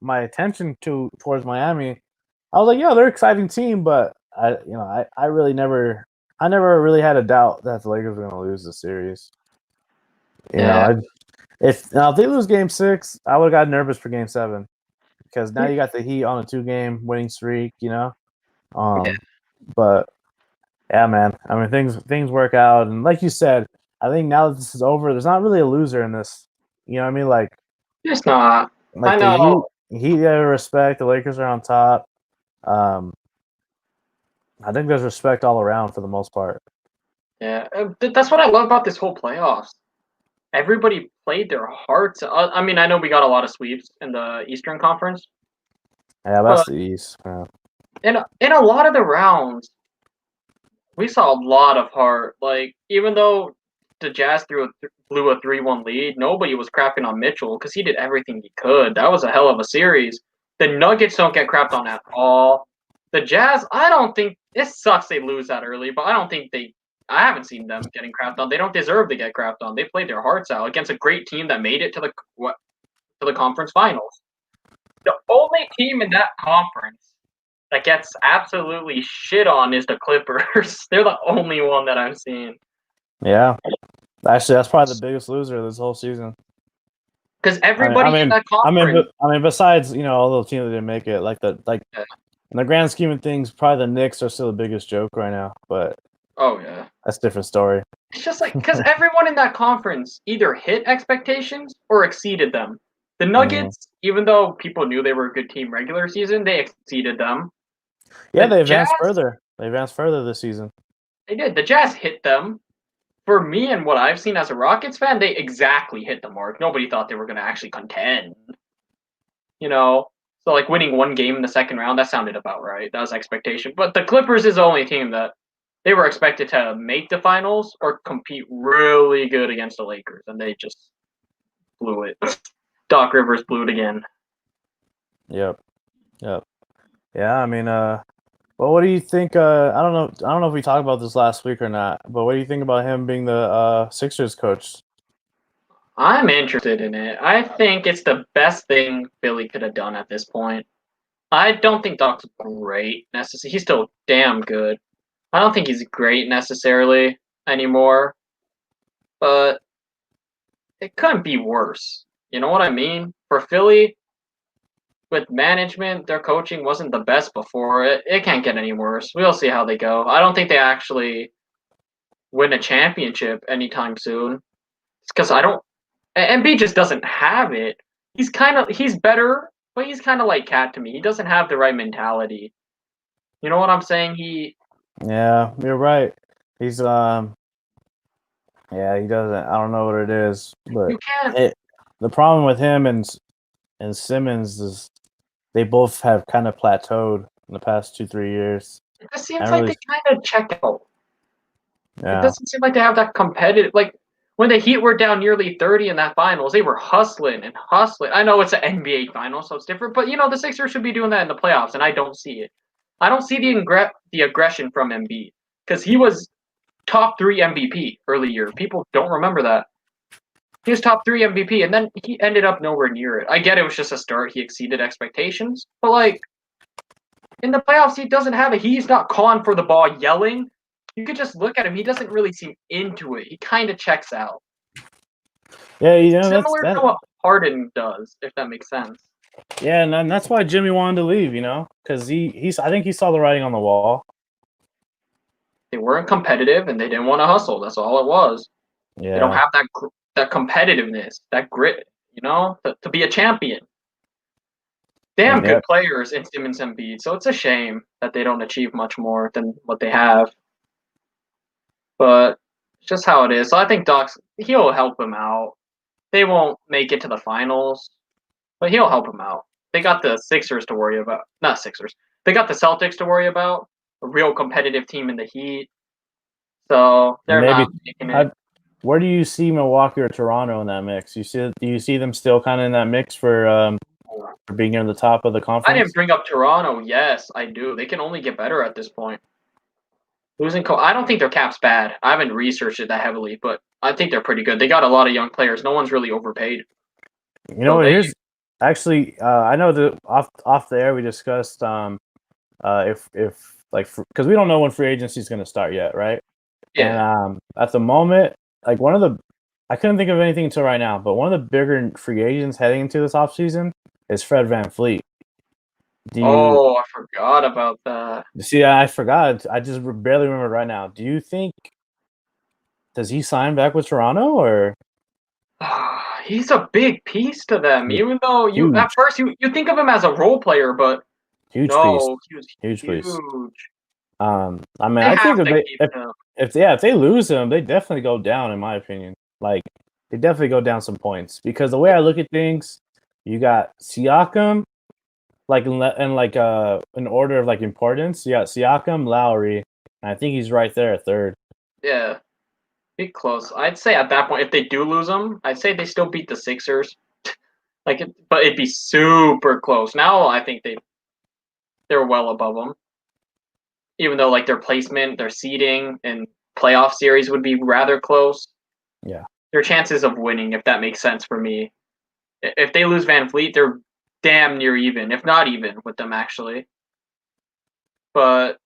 S2: my attention towards Miami. I was like, yeah, they're an exciting team, but I really I never really had a doubt that the Lakers were going to lose the series.
S1: Yeah.
S2: If now if they lose Game 6, I would have got nervous for Game 7 because now you got the Heat on a 2-game winning streak.
S1: Yeah.
S2: But yeah, man. I mean, things work out, and like you said, I think now that this is over, there's not really a loser in this. You know what I mean?
S1: It's not. I
S2: Like the
S1: know.
S2: Heat get respect. The Lakers are on top. Um, I think there's respect all around for the most part.
S1: Yeah. That's what I love about this whole playoffs. Everybody played their hearts. I mean, I know we got a lot of sweeps in the Eastern Conference,
S2: Yeah, that's
S1: but
S2: the East. Yeah.
S1: in a lot of the rounds, we saw a lot of heart. Like, even though the Jazz blew a 3-1 lead, nobody was crapping on Mitchell because he did everything he could. That was a hell of a series. The Nuggets don't get crapped on at all. The Jazz, I don't think it sucks they lose that early, but I don't think I haven't seen them getting crapped on. They don't deserve to get crapped on. They played their hearts out against a great team that made it to the conference finals. The only team in that conference that gets absolutely shit on is the Clippers. They're the only one that I've seen.
S2: Yeah. Actually, that's probably the biggest loser this whole season.
S1: Because everybody in that conference.
S2: Besides all the teams that didn't make it, in the grand scheme of things, probably the Knicks are still the biggest joke right now. But
S1: Oh yeah,
S2: that's a different story.
S1: it's just like because everyone in that conference either hit expectations or exceeded them. The Nuggets, even though people knew they were a good team regular season, they exceeded them.
S2: Yeah,
S1: The
S2: they
S1: Jazz,
S2: advanced further. They advanced further this season.
S1: they did. The Jazz hit them. For me and what I've seen as a Rockets fan, they exactly hit the mark. Nobody thought they were going to actually contend. So like winning one game in the second round, that sounded about right. That was expectation. But the Clippers is the only team that they were expected to make the finals or compete really good against the Lakers, and they just blew it. Doc Rivers blew it again.
S2: Yep. Yeah, I mean, well, what do you think? I don't know. I don't know if we talked about this last week or not, but what do you think about him being the Sixers coach?
S1: I'm interested in it. I think it's the best thing Philly could have done at this point. I don't think Doc's great necessarily. He's still damn good. I don't think he's great necessarily anymore, but it couldn't be worse. You know what I mean? For Philly, with management, their coaching wasn't the best before. It can't get any worse. We'll see how they go. I don't think they actually win a championship anytime soon. Because I don't. Embiid just doesn't have it. He's better, but he's kind of like Cat to me. He doesn't have the right mentality. You know what I'm saying?
S2: Yeah, you're right. He's yeah, he doesn't. I don't know what it is, but
S1: You can't.
S2: the problem with him and Simmons is they both have kind of plateaued in the past 2-3 years.
S1: It just seems like they kind of check out. It
S2: Yeah.
S1: doesn't seem like they have that competitive. Like when the Heat were down nearly 30 in that finals, they were hustling and hustling. I know it's an NBA final, so it's different, but the Sixers should be doing that in the playoffs, and I don't see it. I don't see the aggression from Embiid because he was top 3 MVP early year. People don't remember that. He was top 3 MVP, and then he ended up nowhere near it. I get it was just a start. He exceeded expectations, but like in the playoffs, he doesn't have it. He's not calling for the ball, yelling. You could just look at him. He doesn't really seem into it. He kind of checks out.
S2: Yeah,
S1: Similar to what Harden does, if that makes sense.
S2: Yeah, and that's why Jimmy wanted to leave, because I think he saw the writing on the wall.
S1: They weren't competitive, and they didn't want to hustle. That's all it was.
S2: Yeah.
S1: They don't have that competitiveness, that grit, to be a champion. Damn good players in Simmons and Embiid, so it's a shame that they don't achieve much more than what they have. But it's just how it is. So I think he'll help him out. They won't make it to the finals, but he'll help him out. They got the Sixers to worry about. Not Sixers. They got the Celtics to worry about. A real competitive team in the Heat. So they're not making it.
S2: Where do you see Milwaukee or Toronto in that mix? Do you see them still kind of in that mix for for being near the top of the
S1: I
S2: conference?
S1: didn't bring up Toronto. Yes, I do. They can only get better at this point. I don't think their cap's bad. I haven't researched it that heavily, but I think they're pretty good. They got a lot of young players. No one's really overpaid.
S2: You know
S1: So
S2: what?
S1: they,
S2: Here's actually, I know that off the air we discussed if like because we don't know when free agency is going to start yet, right?
S1: yeah.
S2: And at the moment, like I couldn't think of anything until right now, but one of the bigger free agents heading into this offseason is Fred VanVleet.
S1: Oh, I forgot about that.
S2: See? I forgot. I just barely remember right now. Do you think does he sign back with Toronto or
S1: He's a big piece to them,
S2: huge,
S1: even though you at first you think of him as a role player, but
S2: huge piece,
S1: no, he was
S2: huge piece?
S1: huge.
S2: I mean,
S1: They
S2: I think
S1: have to keep him.
S2: if they lose him, they definitely go down. In my opinion, like they definitely go down some points because the way I look at things, you got Siakam, like in order of like importance. You got Siakam, Lowry, and I think he's right there at third.
S1: Yeah, be close. I'd say at that point, if they do lose him, I'd say they still beat the Sixers. But it'd be super close. Now I think they're well above them, even though like their placement, their seeding, and playoff series would be rather close.
S2: Yeah,
S1: Their chances of winning, if that makes sense for me. If they lose Van Fleet, they're damn near even, if not even, with them actually. But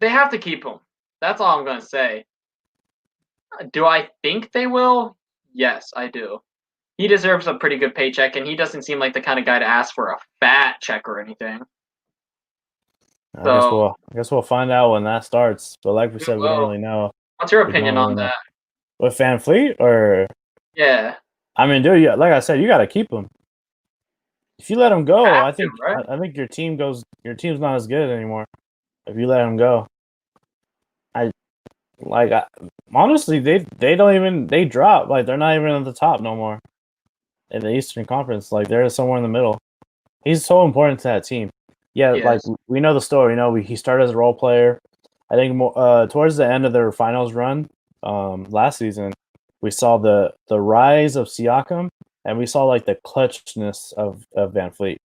S1: they have to keep him. That's all I'm gonna say. Do I think they will? Yes, I do. He deserves a pretty good paycheck, and he doesn't seem like the kind of guy to ask for a fat check or anything. So
S2: I guess we'll find out when that starts. But like we
S1: we
S2: said, we don't
S1: will.
S2: really know.
S1: What's your
S2: We don't
S1: opinion
S2: really
S1: on
S2: know.
S1: that?
S2: With Van Fleet or
S1: Yeah,
S2: I mean, dude, like I said, you got to keep him. If you let him go,
S1: have to, right?
S2: I think your team's not as good anymore. If you let him go, I like honestly they don't even they drop like they're not even at the top no more in the Eastern Conference. Like they're somewhere in the middle. He's so important to that team. Yeah, like
S1: Yes.
S2: we know the story. You know, he started as a role player. I think towards the end of their finals run last season, we saw the rise of Siakam and we saw like the clutchness of Van Fleet.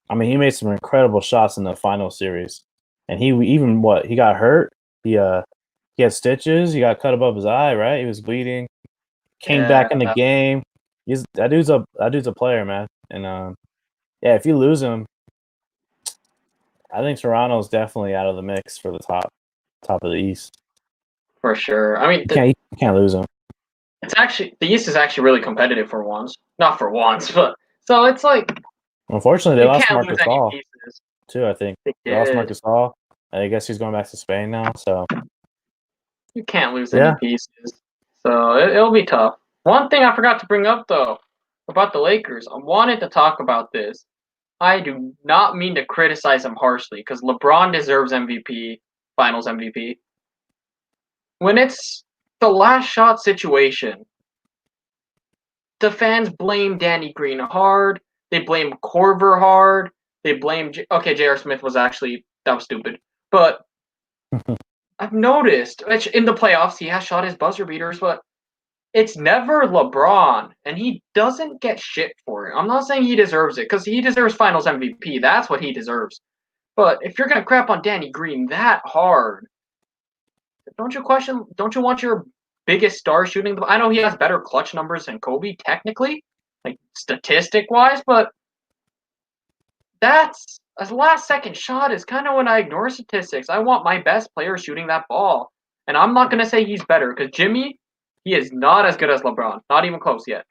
S2: I mean, he made some incredible shots in the final series, and he even he got hurt. He had stitches. He got cut above his eye. Right, he was bleeding. Came
S1: Yeah.
S2: back in the game. That dude's a player, man. And yeah, if you lose him, I think Toronto's definitely out of the mix for the top of the East.
S1: For sure. I mean,
S2: You can't lose him.
S1: it's actually the East is actually really competitive for once. Not for once, but so it's like
S2: Unfortunately, they
S1: you
S2: lost
S1: can't lose
S2: Marcus
S1: any
S2: Hall
S1: pieces.
S2: too. I think
S1: They
S2: they lost
S1: did.
S2: Marcus Hall. I guess he's going back to Spain now. So
S1: You can't lose any
S2: yeah,
S1: pieces. So it'll be tough. One thing I forgot to bring up though about the Lakers, I wanted to talk about this. I do not mean to criticize him harshly because LeBron deserves MVP, Finals MVP. When it's the last shot situation, the fans blame Danny Green hard. They blame Corver hard. They blame okay, J.R. Smith was actually that was stupid, but I've noticed in the playoffs he has shot his buzzer beaters, but it's never LeBron, and he doesn't get shit for it. I'm not saying he deserves it because he deserves Finals MVP. That's what he deserves. But if you're gonna crap on Danny Green that hard, don't you question? Don't you want your biggest star shooting? I know he has better clutch numbers than Kobe technically, like statistic wise, but that's a last second shot is kind of when I ignore statistics. I want my best player shooting that ball, and I'm not gonna say he's better because Jimmy, he is not as good as LeBron, not even close yet.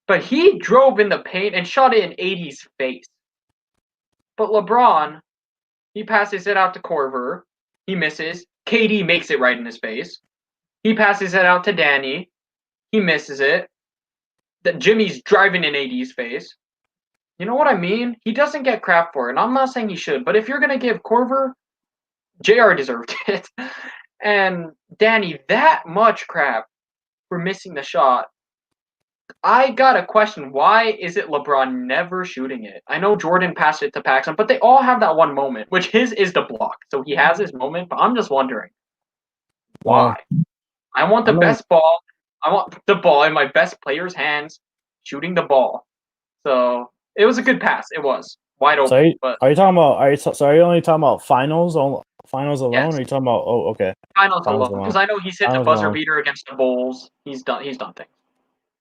S1: But he drove in the paint and shot it in 80's face. But LeBron, he passes it out to Corver. He misses. KD makes it right in his face. He passes it out to Danny. He misses it. That Jimmy's driving in AD's face. You know what I mean? He doesn't get crap for it. And I'm not saying he should, but if you're gonna give Corver, JR deserved it. And Danny that much crap for missing the shot, I gotta question why is it LeBron never shooting it? I know Jordan passed it to Paxson, but they all have that one moment, which his is the block. So he has his moment, but I'm just wondering
S2: well,
S1: why. I want
S2: I
S1: the
S2: mean,
S1: best ball. I want the ball in my best player's hands, shooting the ball. So It was a good pass. It was wide
S2: So
S1: open, but
S2: are you talking about? Are you only talking about finals? Finals alone? Or
S1: yes,
S2: are you talking about? Oh, okay.
S1: finals
S2: Finals
S1: alone.
S2: alone.
S1: Because I know he's hit the
S2: Finals
S1: buzzer
S2: alone.
S1: beater against the Bulls. He's done. He's done things.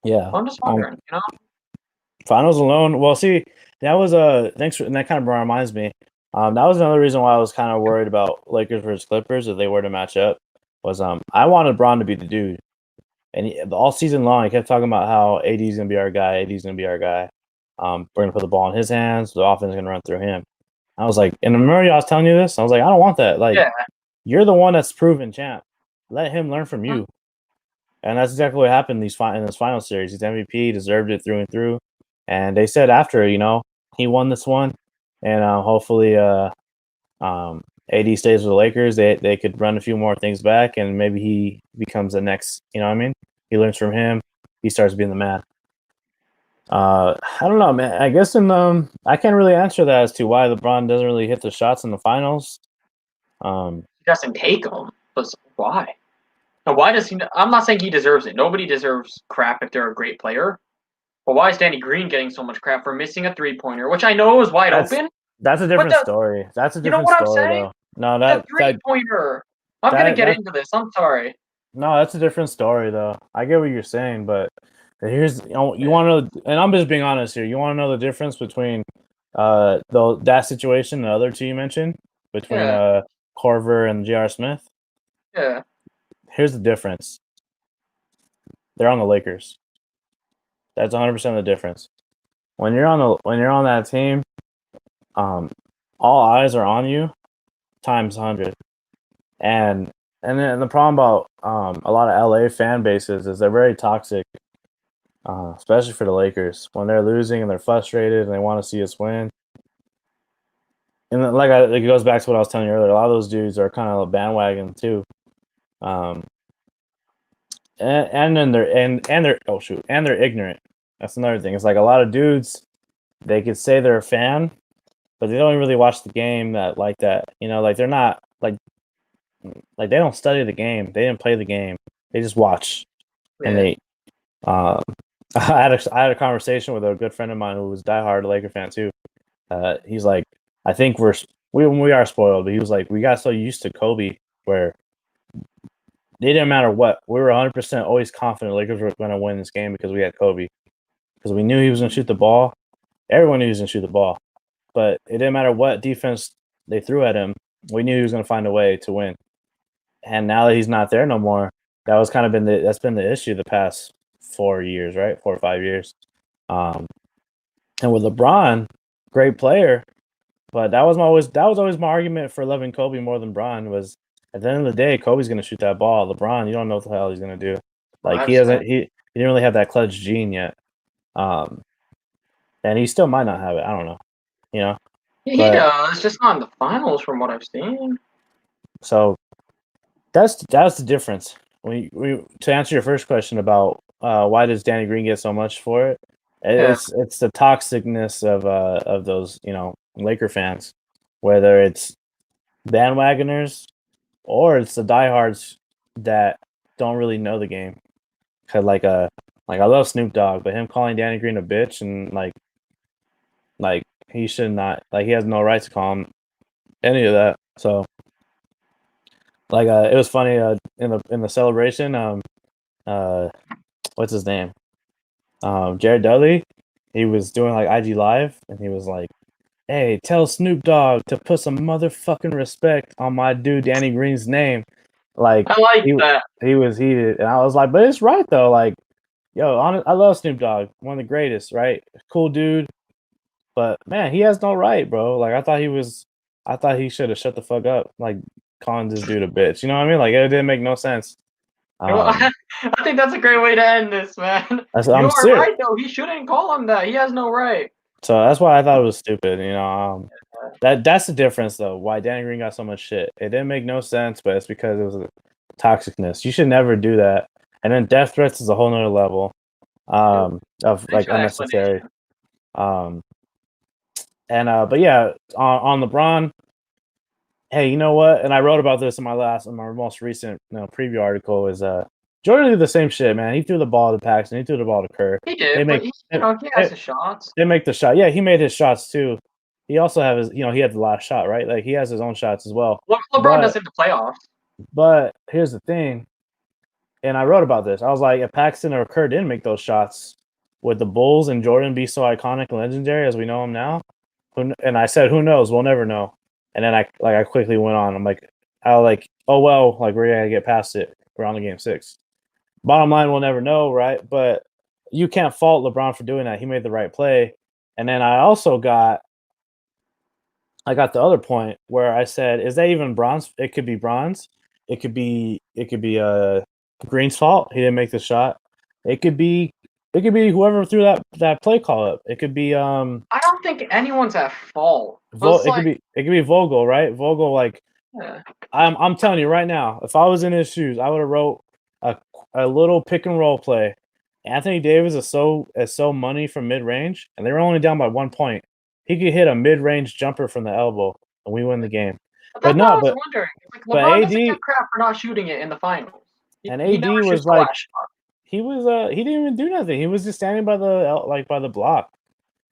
S2: Yeah.
S1: I'm just wondering,
S2: Finals alone. Well, see, that was thanks for, and that kind of reminds me. That was another reason why I was kind of worried about Lakers versus Clippers if they were to match up. Was I wanted Braun to be the dude, and all season long he kept talking about how AD's gonna be our guy. AD's gonna be our guy. We're gonna put the ball in his hands. The offense is gonna run through him. I was like, and remember I was telling you this. I was like, I don't want that. Like,
S1: Yeah.
S2: you're the one that's proven champ. Let him learn from
S1: Mhm.
S2: you. And that's exactly what happened in this final series. He's MVP, deserved it through and through. And they said after, he won this one, and hopefully, AD stays with the Lakers. They could run a few more things back, and maybe he becomes the next. You know what I mean? He learns from him. He starts being the man. I don't know, man. I guess I can't really answer that as to why LeBron doesn't really hit the shots in the finals.
S1: He doesn't take them. But why? And why does he? I'm not saying he deserves it. Nobody deserves crap if they're a great player. But why is Danny Green getting so much crap for missing a 3-pointer, which I know is wide
S2: that's
S1: open?
S2: that's a
S1: But
S2: different story. That's a
S1: you know
S2: different
S1: what I'm
S2: story,
S1: saying?
S2: though. No,
S1: The
S2: that
S1: 3-pointer. I'm gonna
S2: that
S1: get
S2: that
S1: into this. I'm sorry.
S2: no, that's a different story, though. I get what you're saying, but here's you want to know, and I'm just being honest here. You want to know the difference between that situation, and the other two you mentioned, between
S1: Yeah,
S2: Corver and J.R. Smith.
S1: yeah.
S2: Here's the difference. They're on the Lakers. That's 100% the difference. When you're on that team, um, all eyes are on you times 100. And then the problem about a lot of LA fan bases is they're very toxic, especially for the Lakers when they're losing and they're frustrated and they want to see us win. And then, it goes back to what I was telling you earlier. A lot of those dudes are kind of bandwagon too, um, and then they're ignorant. That's another thing. It's like a lot of dudes, they could say they're a fan, but they don't really watch the game like that. Like they're not like they don't study the game. They didn't play the game. They just watch, and
S1: Yeah.
S2: um, I had a conversation with a good friend of mine who was a diehard Laker fan too. He's like, I think we are spoiled, but he was like, we got so used to Kobe where it didn't matter what. We were 100% always confident Lakers were going to win this game because we had Kobe. Because we knew he was going to shoot the ball. Everyone knew he was going to shoot the ball. But it didn't matter what defense they threw at him. We knew he was going to find a way to win. And now that he's not there no more, that's been the issue the past 4 years, right? 4 or 5 years. And with LeBron, great player, but that was always my argument for loving Kobe more than Bron was at the end of the day, Kobe's gonna shoot that ball. LeBron, you don't know what the hell he's gonna do. Like he
S1: 100%.
S2: hasn't he didn't really have that clutch gene yet. Um and he still might not have it. I don't know. You know?
S1: He
S2: But
S1: does, just not in the finals from what I've seen.
S2: so that's the difference. We to answer your first question about why does Danny Green get so much for it?
S1: Yeah,
S2: It's the toxicness of those, Laker fans, whether it's bandwagoners or it's the diehards that don't really know the game. 'Cause like I love Snoop Dogg, but him calling Danny Green a bitch and like he should not, like he has no right to call him any of that. So it was funny in the celebration. Uh, what's his name? Jared Dudley. He was doing like IG Live, and he was like, "Hey, tell Snoop Dogg to put some motherfucking respect on my dude Danny Green's name." Like
S1: I like
S2: he
S1: that.
S2: he was heated, and I was like, "But it's right though." Like, yo, I love Snoop Dogg, one of the greatest, right? Cool dude, but man, he has no right, bro. Like I thought he should have shut the fuck up, like calling this dude a bitch. You know what I mean? Like it didn't make no sense.
S1: Well,
S2: Um,
S1: I think that's a great way to end this, man. You
S2: I'm
S1: are
S2: serious.
S1: right, though. He shouldn't call him that. He has no right.
S2: So that's why I thought it was stupid. That's the difference though. Why Danny Green got so much shit. It didn't make no sense, but it's because it was a toxicness. You should never do that. And then death threats is a whole nother level of
S1: Thanks
S2: like
S1: for that
S2: unnecessary.
S1: explanation.
S2: Um, but yeah, on LeBron. Hey, you know what? And I wrote about this in my most recent preview article. Is Jordan did the same shit, man. He threw the ball to Paxton. He threw the ball to Kerr.
S1: He did,
S2: They
S1: but
S2: make
S1: he has his shots.
S2: they make the shot. Yeah, he made his shots too. He also have his, he had the last shot, right? Like he has his own shots as well.
S1: LeBron does in the playoffs.
S2: But here's the thing, and I wrote about this. I was like, if Paxton or Kerr didn't make those shots, would the Bulls and Jordan be so iconic and legendary as we know him now? And I said, who knows? We'll never know. And then I quickly went on. I'm like, oh well, like we're gonna get past it. We're on to game 6. Bottom line, we'll never know, right? But you can't fault LeBron for doing that. He made the right play. And then I also got the other point where I said, is that even bronze? It could be bronze. It could be Green's fault. He didn't make the shot. It could be whoever threw that play call up. It could be
S1: I don't think anyone's at fault.
S2: It could be Vogel, right? Vogel, like
S1: yeah.
S2: I'm telling you right now, if I was in his shoes, I would have wrote a little pick and roll play. Anthony Davis is so money from mid range, and they were only down by 1 point. He could hit a mid range jumper from the elbow, and we win the game.
S1: But no, I was wondering. Like, LeBron doesn't give crap for not shooting it in the finals.
S2: And AD was like, he didn't even do nothing. He was just standing by the block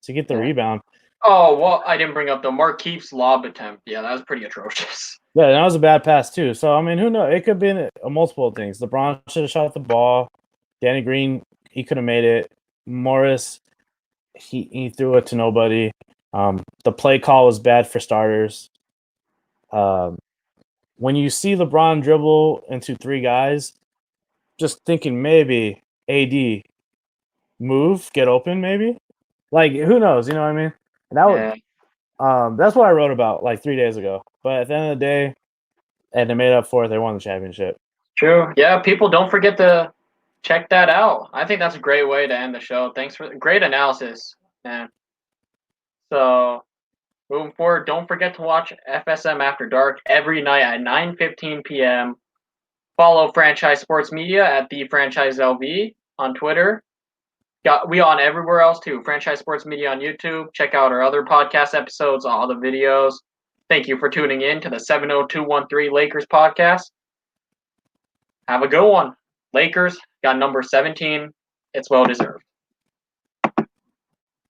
S2: to get the rebound.
S1: Oh well, I didn't bring up the Markeith's lob attempt. Yeah, that was pretty atrocious.
S2: Yeah, that was a bad pass too. So I mean, who knows? It could have been a multiple things. LeBron should have shot the ball. Danny Green, he could have made it. Morris, he threw it to nobody. The play call was bad for starters. When you see LeBron dribble into 3 guys, just thinking maybe AD move, get open, maybe. Like who knows? You know what I mean? And that that's what I wrote about like 3 days ago. But at the end of the day, and they made up for it. They won the championship.
S1: True. Yeah, people don't forget to check that out. I think that's a great way to end the show. Thanks for great analysis, man. So moving forward, don't forget to watch FSM After Dark every night at 9:15 p.m. Follow Franchise Sports Media at the Franchise LV on Twitter. We on everywhere else too. Franchise Sports Media on YouTube. Check out our other podcast episodes, all the videos. Thank you for tuning in to the 70213 Lakers podcast. Have a good one. Lakers got number 17. It's well deserved.